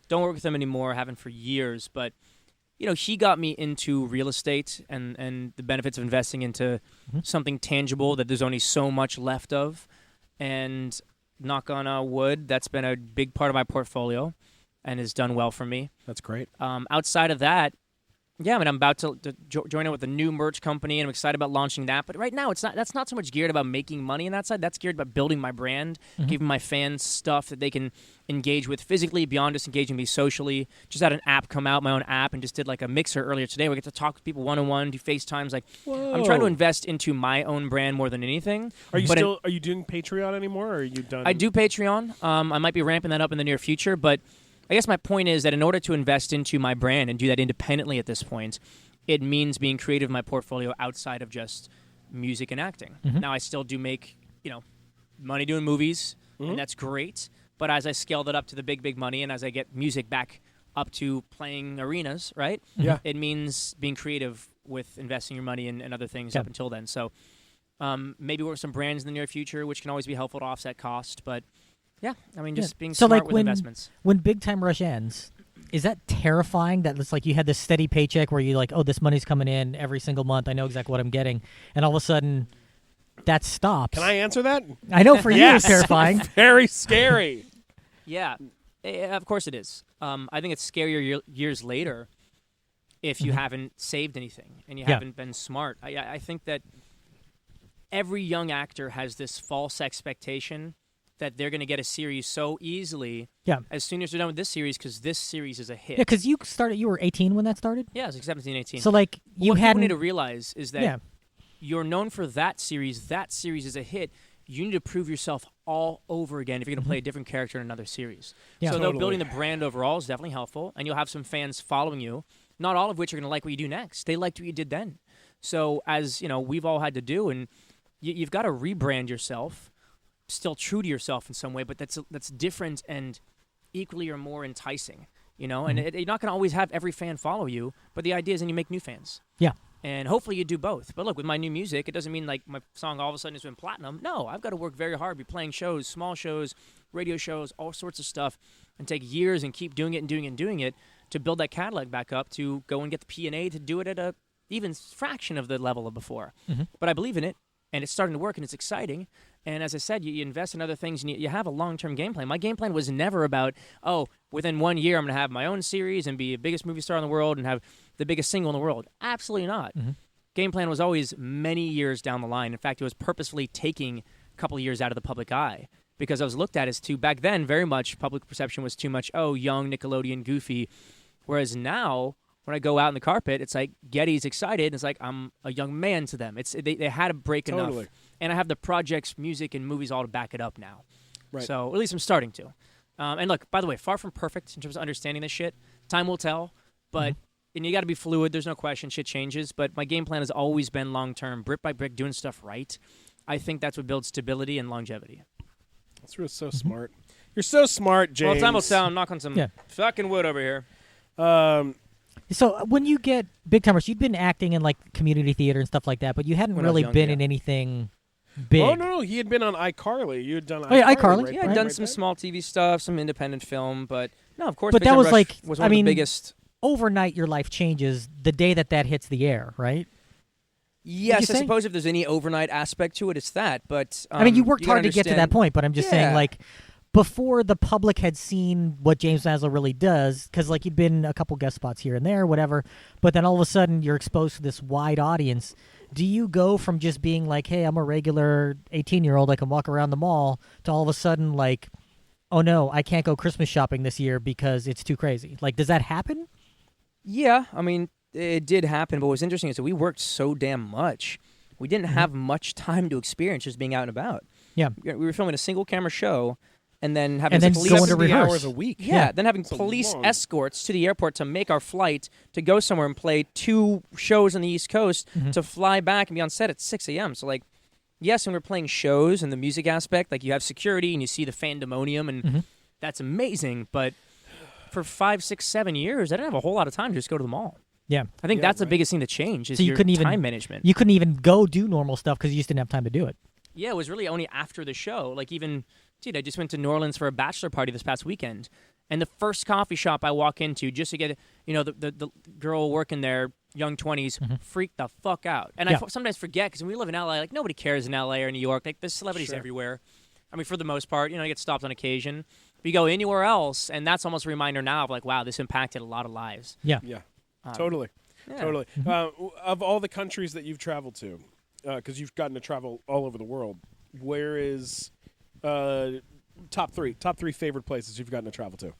Don't work with him anymore. Haven't for years, but he got me into real estate and the benefits of investing into something tangible that there's only so much left of. And knock on wood, that's been a big part of my portfolio and has done well for me. That's great. Outside of that, yeah, I mean, I'm about to join in with a new merch company, and I'm excited about launching that. But right now, that's not so much geared about making money on that side. That's geared about building my brand, giving my fans stuff that they can engage with physically beyond just engaging me socially. Just had an app come out, my own app, and just did like a mixer earlier today. We get to talk with people one-on-one, do FaceTimes. Like, I'm trying to invest into my own brand more than anything. Are you But still are you doing Patreon anymore, or are you done? I do Patreon. I might be ramping that up in the near future, but I guess my point is that in order to invest into my brand and do that independently at this point, it means being creative in my portfolio outside of just music and acting. Now, I still do make, money doing movies, and that's great. But as I scale that up to the big, big money, and as I get music back up to playing arenas, right? Yeah. It means being creative with investing your money in other things Yeah. up until then. So maybe work with some brands in the near future, which can always be helpful to offset cost. But yeah, I mean, just being So, smart like, with investments. When Big Time Rush ends, is that terrifying that it's like you had this steady paycheck where you're like, oh, this money's coming in every single month, I know exactly what I'm getting, and all of a sudden that stops? Can I answer that? I know for you Yes. it's terrifying. Very scary. Yeah, of course it is. I think it's scarier years later if you haven't saved anything and you haven't been smart. I think that every young actor has this false expectation that they're going to get a series so easily as soon as they're done with this series because this series is a hit. Yeah, because you were 18 when that started? Yeah, it was like 17, 18. So, like, you what hadn't... people need to realize is that Yeah. you're known for that series is a hit. You need to prove yourself all over again if you're going to play a different character in another series. Yeah. So though Totally. building the brand overall is definitely helpful, and you'll have some fans following you, not all of which are going to like what you do next. They liked what you did then. So as, we've all had to do, and you've got to rebrand yourself, still true to yourself in some way, but that's different and equally or more enticing, And you're not going to always have every fan follow you, but the idea is then you make new fans. Yeah. And hopefully you do both. But look, with my new music, it doesn't mean like my song all of a sudden has been platinum. No, I've got to work very hard, be playing shows, small shows, radio shows, all sorts of stuff, and take years and keep doing it and doing it and doing it to build that catalog back up to go and get the P&A to do it at a even fraction of the level of before. But I believe in it, and it's starting to work, and it's exciting. And as I said, you invest in other things, and you have a long-term game plan. My game plan was never about, within 1 year I'm going to have my own series and be the biggest movie star in the world and have the biggest single in the world. Absolutely not. Game plan was always many years down the line. In fact, it was purposefully taking a couple of years out of the public eye because I was looked at as back then, very much public perception was too much, young, Nickelodeon, goofy. Whereas now, when I go out in the carpet, it's like Getty's excited. It's like I'm a young man to them. They had to break enough. And I have the projects, music, and movies all to back it up now. Right. So at least I'm starting to. And look, by the way, far from perfect in terms of understanding this shit. Time will tell. But and you got to be fluid. There's no question. Shit changes. But my game plan has always been long-term, brick by brick, doing stuff right. I think that's what builds stability and longevity. That's really so smart. You're so smart, James. Well, time will tell. I'm knocking on some fucking wood over here. So when you get big timers, you've been acting in like community theater and stuff like that, but you hadn't really been in anything big. Oh no, he had been on iCarly. You had done iCarly. Oh, yeah, iCarly. Right? Yeah, I'd done some small TV stuff, some independent film, but no, of course. But Big that Time was Rush like, was one of the biggest. Overnight, your life changes the day that hits the air, right? Yes, I suppose if there's any overnight aspect to it, it's that. But I mean, you worked hard to get to that point, but I'm just saying, like, before the public had seen what James Maslow really does, because like you'd been a couple guest spots here and there, whatever, but then all of a sudden you're exposed to this wide audience. Do you go from just being like, hey, I'm a regular 18-year-old, I can walk around the mall, to all of a sudden like, oh no, I can't go Christmas shopping this year because it's too crazy? Like, does that happen? Yeah, I mean, it did happen, but what's interesting is that we worked so damn much. We didn't have much time to experience just being out and about. Yeah. We were filming a single camera show and then having police going to rehearse. hours a week. Yeah, then having police escorts to the airport to make our flight to go somewhere and play 2 shows on the East Coast to fly back and be on set at 6 a.m. So, like, yes, when we're playing shows and the music aspect, like, you have security and you see the fandemonium, and that's amazing. But for 5, 6, 7 years, I didn't have a whole lot of time to just go to the mall. Yeah. I think that's the biggest thing to change is so you your couldn't even, time management. You couldn't even go do normal stuff because you just didn't have time to do it. Yeah, it was really only after the show. Like, even, dude, I just went to New Orleans for a bachelor party this past weekend, and the first coffee shop I walk into just to get, the girl working there, young 20s, freaked the fuck out. And I sometimes forget, because when we live in L.A., like, nobody cares in L.A. or New York. Like, there's celebrities everywhere. I mean, for the most part, you get stopped on occasion. But you go anywhere else, and that's almost a reminder now of, like, wow, this impacted a lot of lives. Yeah. Yeah, totally. Yeah. Totally. Of all the countries that you've traveled to, because you've gotten to travel all over the world, where is top three favorite places you've gotten to travel to?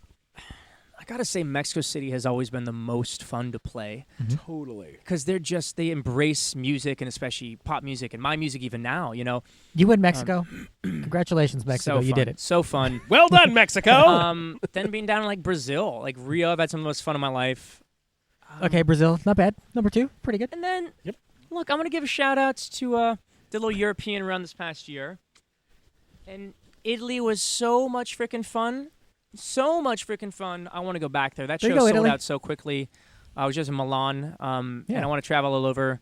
I gotta say, Mexico City has always been the most fun to play. Totally. Because they embrace music, and especially pop music, and my music even now, You win Mexico. Congratulations, Mexico. So you did it. So fun. Well done, Mexico! Then being down in, like, Brazil, like Rio, I've had some of the most fun of my life. Okay, Brazil. Not bad. Number 2. Pretty good. And then, look, I'm going to give a shout-out to the little European run this past year. And Italy was so much freaking fun. So much freaking fun. I want to go back there. That show sold out so quickly. I was just in Milan, and I want to travel all over.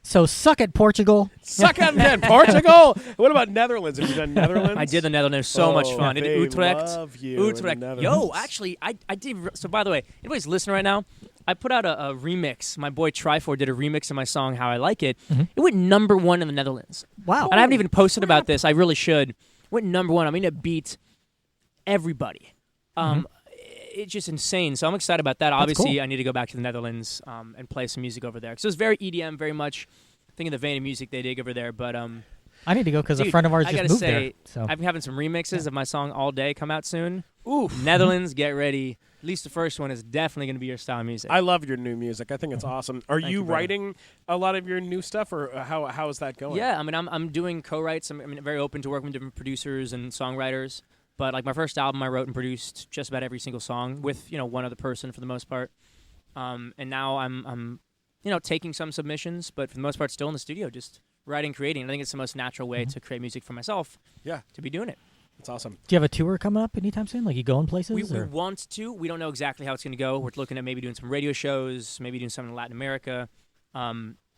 So suck it, Portugal. Suck it, Portugal! What about Netherlands? Have you done Netherlands? I did the Netherlands. So much fun. I did Utrecht. Utrecht. Yo, actually, I did. So, by the way, anybody's listening right now, I put out a remix. My boy Trifor did a remix of my song How I Like It. It went number 1 in the Netherlands. Wow. And I haven't even posted about this. I really should. It went number 1. I mean, it beat everybody. It's just insane. So I'm excited about that. Obviously, I need to go back to the Netherlands and play some music over there. So it's very EDM, very much think of the vein of music they dig over there. But I need to go because a friend of ours just moved there. So I've been having some remixes of my song All Day come out soon. Ooh, Netherlands, get ready. At least the first one is definitely going to be your style of music. I love your new music. I think it's awesome. Are you writing a lot of your new stuff, or how is that going? Yeah, I mean, I'm doing co-writes. I'm very open to working with different producers and songwriters. But like my first album, I wrote and produced just about every single song with one other person for the most part. And now I'm taking some submissions, but for the most part, still in the studio, just writing, creating. I think it's the most natural way to create music for myself. Yeah, to be doing it. That's awesome. Do you have a tour coming up anytime soon? Like you going places? We want to. We don't know exactly how it's going to go. We're looking at maybe doing some radio shows, maybe doing something in Latin America.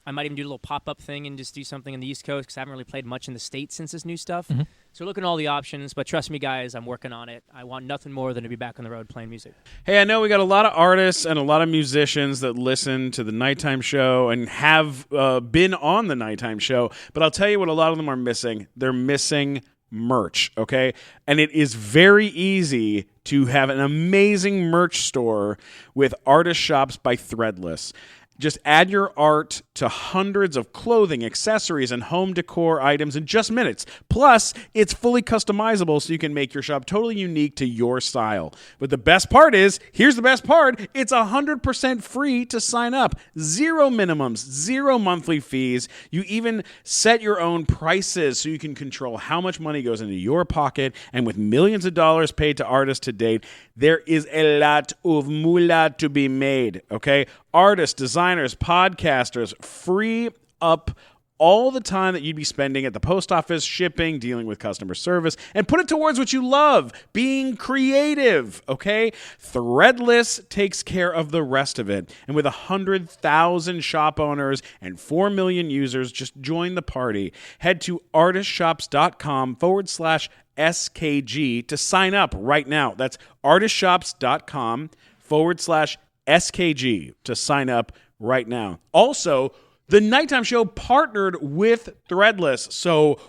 I might even do a little pop-up thing and just do something in the East Coast because I haven't really played much in the States since this new stuff. So we're looking at all the options, but trust me, guys, I'm working on it. I want nothing more than to be back on the road playing music. Hey, I know we got a lot of artists and a lot of musicians that listen to the nighttime show and have been on the nighttime show, but I'll tell you what a lot of them are missing. They're missing merch, okay? And it is very easy to have an amazing merch store with Artist Shops by Threadless. Just add your art to hundreds of clothing, accessories, and home decor items in just minutes. Plus, it's fully customizable so you can make your shop totally unique to your style. But the best part is, here's the best part, it's 100% free to sign up. 0 minimums, 0 monthly fees. You even set your own prices so you can control how much money goes into your pocket. And with millions of dollars paid to artists to date, there is a lot of moolah to be made, okay? Artists, designers, podcasters, free up all the time that you'd be spending at the post office, shipping, dealing with customer service, and put it towards what you love, being creative, okay? Threadless takes care of the rest of it. And with 100,000 shop owners and 4 million users, just join the party. Head to artistshops.com/SKG to sign up right now. That's artistshops.com/SKG to sign up right now. Also, the Nighttime Show partnered with Threadless, so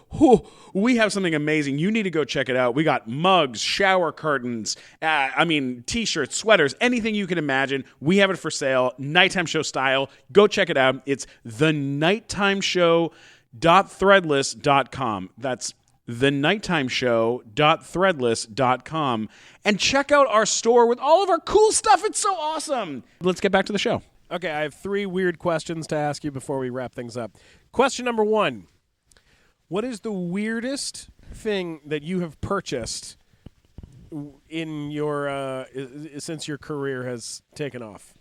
we have something amazing. You need to go check it out. We got mugs, shower curtains, T-shirts, sweaters, anything you can imagine. We have it for sale, Nighttime Show style. Go check it out. It's thenighttimeshow.threadless.com. That's thenighttimeshow.threadless.com. And check out our store with all of our cool stuff. It's so awesome. Let's get back to the show. Okay, I have 3 weird questions to ask you before we wrap things up. Question number 1. What is the weirdest thing that you have purchased in your since your career has taken off?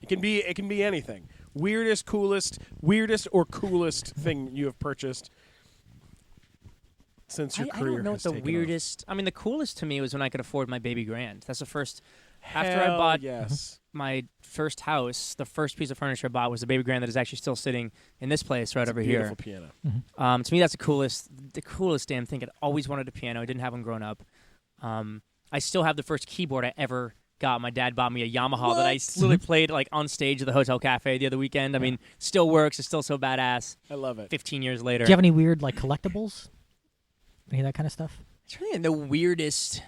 It can be anything. Weirdest or coolest thing you have purchased since your career I don't know has what the taken weirdest. off. I mean, the coolest to me was when I could afford my baby grand. That's the first. After Hell I bought yes. my first house, the first piece of furniture I bought was a baby grand that is actually still sitting in this place right over Beautiful here. piano. To me, that's the coolest damn thing. I'd always wanted a piano. I didn't have one growing up. I still have the first keyboard I ever got. My dad bought me a Yamaha that I literally played like on stage at the Hotel Cafe the other weekend. I mean, still works. It's still so badass. I love it. 15 years later. Do you have any weird like collectibles? Any of that kind of stuff? It's really the weirdest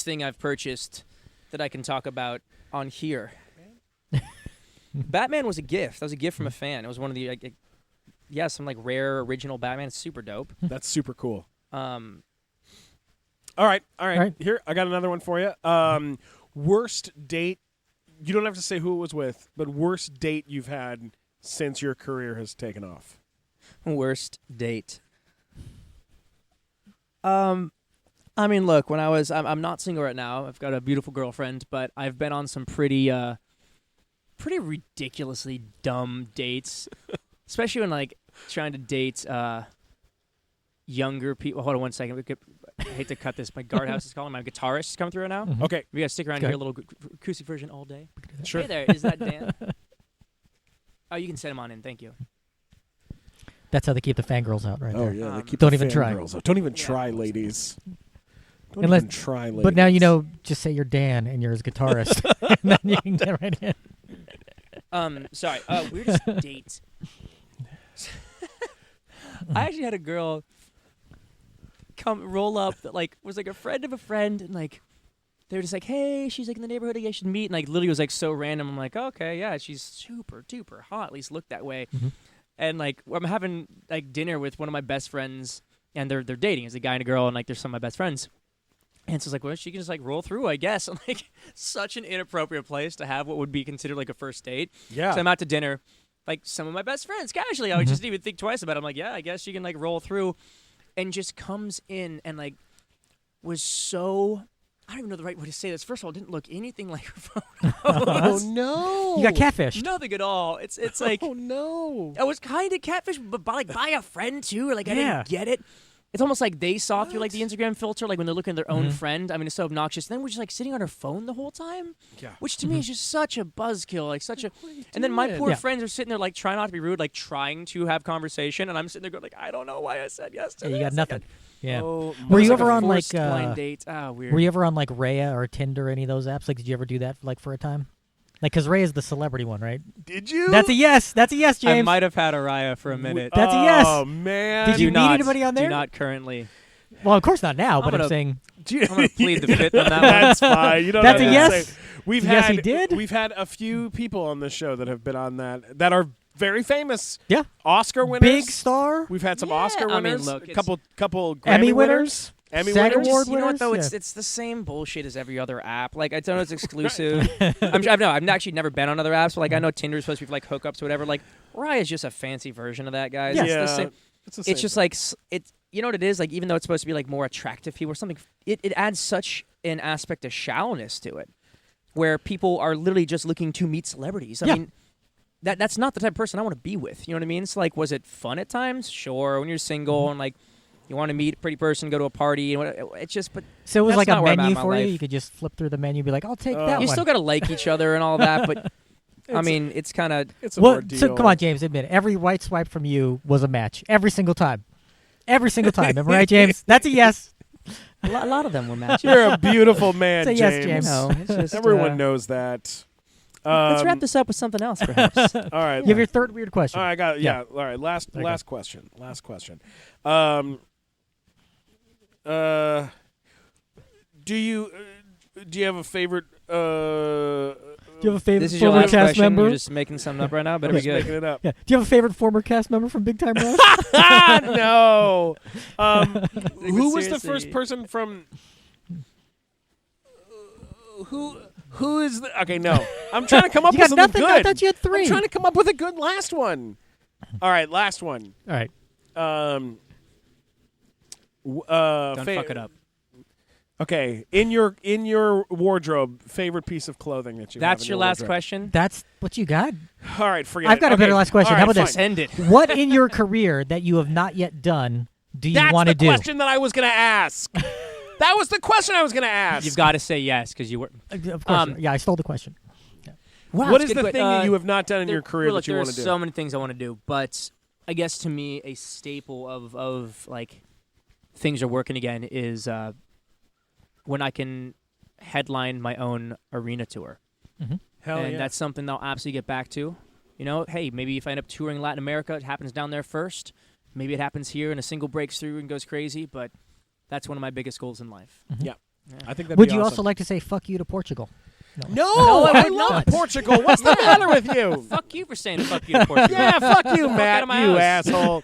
thing I've purchased that I can talk about on here. Batman was a gift. That was a gift from a fan. It was one of the some like rare original Batman. It's super dope. That's super cool. All right. Here, I got another one for you. Worst date. You don't have to say who it was with, but worst date you've had since your career has taken off. Worst date. I mean, look, when I'm not single right now. I've got a beautiful girlfriend, but I've been on some pretty ridiculously dumb dates, especially when like trying to date younger people. Hold on one second. I hate to cut this. My guardhouse is calling. My guitarist is coming through right now. Mm-hmm. Okay. We got to stick around and hear a little acoustic version all day. Sure. Hey there, is that Dan? Oh, you can send him on in. Thank you. That's how they keep the fangirls out, right there. Oh yeah, they keep Don't the even try. fangirls out. Don't even try, ladies. Don't Unless- even try, ladies. But now you know, just say you're Dan and you're his guitarist, and then you can get right in. Sorry. Weirdest date. I actually had a girl roll up that like was like a friend of a friend, and like they were just like, hey, she's like in the neighborhood, I should meet, and like literally was like so random. I'm like, okay, yeah, she's super duper hot, at least look that way. Mm-hmm. And like I'm having like dinner with one of my best friends, and they're dating. It's a guy and a girl, and like they're some of my best friends. And so it's like, well, she can just like roll through, I guess. And like, such an inappropriate place to have what would be considered like a first date. Yeah. So I'm out to dinner, like some of my best friends, casually. I would just even think twice about it. I'm like, yeah, I guess she can like roll through, and just comes in and like was so. I don't even know the right way to say this. First of all, it didn't look anything like her photos. Oh no! You got catfished. Nothing at all. It's like Oh no! I was kind of catfish, but by a friend too. Or like I Yeah. didn't get it. It's almost like they saw through like the Instagram filter, like when they're looking at their own friend. I mean, it's so obnoxious. Then we're just like sitting on her phone the whole time, Yeah. which to me is just such a buzzkill, like such a. And then my poor Yeah. friends are sitting there like trying not to be rude, like trying to have conversation, and I'm sitting there going like, I don't know why I said yes to Yeah, you got this. nothing. Yeah. Oh, Were It you was ever a on like forced blind date? Ah, weird. Were you ever on like Raya or Tinder or any of those apps? Like, did you ever do that like for a time? Like, because Raya's the celebrity one, right? did you? That's a yes. That's a yes, James. I might have had Araya for a minute. That's a yes. Oh man! Did you meet not, anybody on there? Do not currently. Well, of course not now, but I'm gonna- saying I'm gonna plead the fifth on that one. That's fine. You don't That's have a to yes? say- We've Yes, had he did? We've had a few people on the show that have been on that are very famous. yeah, Oscar winners. big star, We've had some Yeah, Oscar I mean, winners. look, a it's- couple Grammy Emmy winners. winners, Emmy SAG winners. Award You know what winners, though? yeah. It's the same bullshit as every other app. Like I don't know it's exclusive. I've actually never been on other apps, but like I know Tinder's supposed to be for, like hookups or whatever. Like Raya is just a fancy version of that, guys. Yeah. It's the same. It's the same It's just like it's. You know what it is? Like even though it's supposed to be like more attractive people or something, it adds such an aspect of shallowness to it, where people are literally just looking to meet celebrities. I Yeah. mean. That's not the type of person I want to be with. You know what I mean? It's like, was it fun at times? Sure. When you're single and like you want to meet a pretty person, go to a party, and it's just. But So it was that's like not a where I'm at menu in my for you. life. You could just flip through the menu and be like, I'll take that you one. still got to like each other and all that. But I It's- mean, it's kind of. It's an Well, ordeal. so come on, James, admit it. Every right swipe from you was a match. Every single time. Every single time. Am I right, James? That's a yes. A lot of them were matches. You're a beautiful man, Say James. yes, James. No, it's just, Everyone knows that. Let's wrap this up with something else, perhaps. All right. You have your third weird question. All right, I got it. Yeah. Yeah. All right. Last There you go. question. Last question. Do you have a favorite? Do you have a favorite This is your former last cast question. member? You're just making something up right now. Better be Just making good. it up. Yeah. Do you have a favorite former cast member from Big Time Rush? No. Who was the seriously. first person from? Who is the? Okay, no. I'm trying to come up You with got something nothing? I good. thought you had three. I'm trying to come up with a good last one. All right, last one. All right. Don't Don't fuck it up. Okay, in your wardrobe, favorite piece of clothing that you have That's in your last wardrobe. question. That's what you got? All right, forget it. I've got a better Okay, last question. all How right, about this? fine. End it. What in your career that you have not yet done do you That's want the to do? question that I was going to ask. That was the question I was going to ask. You've got to say yes because you were. Of course. Yeah, I stole the question. Wow, What that's is a the good thing that you have not done in your career look, that you want to there's do? so many things I want to do, but I guess to me a staple of like things are working again is when I can headline my own arena tour. Hell And yeah. that's something I'll absolutely get back to. You know, hey, maybe if I end up touring Latin America, it happens down there first. Maybe it happens here and a single breaks through and goes crazy, but that's one of my biggest goals in life. Yeah. I think that'd Would be you awesome. also like to say fuck you to Portugal? No, I I would love not. Portugal. What's the matter with you? Fuck you for saying fuck you to Portugal. Yeah, fuck you, Fuck Matt. out of my You house. asshole.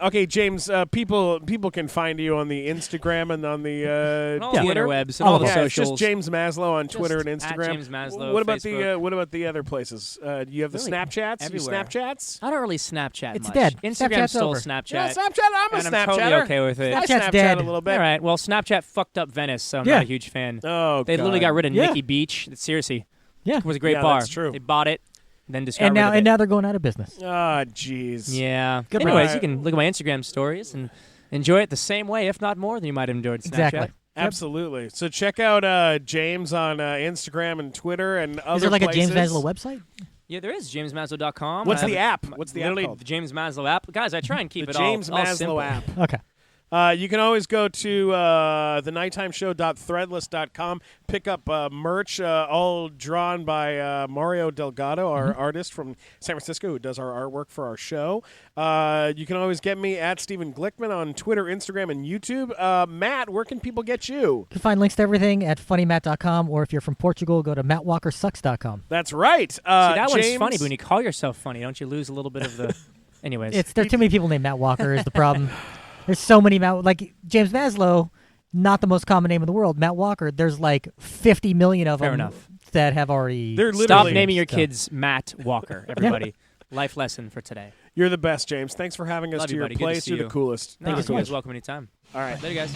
Okay, James. People can find you on the Instagram and on the And all the Twitter. interwebs and all the Yeah, it's socials. just James Maslow on Twitter and at Instagram. James Maslow, What about Facebook. the other places? You have the Really, Snapchats. everywhere. You Snapchats. I don't really Snapchat It's much. dead. Instagram Snapchat's stole over. Snapchat. Yeah, Snapchat. I'm a and I'm Snapchatter. totally okay with it. I Snapchat's Snapchat dead. a little bit. All right. Well, Snapchat fucked up Venice, so I'm Yeah. not a huge fan. Oh, They literally God. got rid of Yeah. Nikki Beach. Seriously, Yeah. it was a great Yeah, bar. that's true. They bought it, then just got And rid now of it. now they're going out of business. Ah, jeez. Yeah. Goodbye. Anyways, you can look at my Instagram stories and enjoy it the same way, if not more, than you might have enjoyed Snapchat. Exactly. Absolutely. So check out James on Instagram and Twitter and other Is there like places. a James Maslow website? Yeah, there is JamesMaslow.com. What's I the have app? What's the app literally called? the James Maslow app. Guys, I try and keep The it James all Maslow simple. app. Okay. You can always go to thenighttimeshow.threadless.com, pick up merch, all drawn by Mario Delgado, our artist from San Francisco who does our artwork for our show. You can always get me at Stephen Glickman on Twitter, Instagram, and YouTube. Matt, where can people get you? You can find links to everything at funnymatt.com, or if you're from Portugal, go to mattwalkersucks.com. That's right. See, that one's James, funny, but when you call yourself funny, don't you lose a little bit of the... Anyways. There's too many people named Matt Walker is the problem. There's so many like James Maslow, not the most common name in the world. Matt Walker, there's like 50 million of Fair them enough. that have already. They're Stop literally- naming your So- kids Matt Walker, everybody. Life lesson for today. You're the best, James. Thanks for having us Love to you, your buddy. Good to place. see You're you. the coolest. No, Thank you so you're much. always welcome anytime. All right. Later, guys.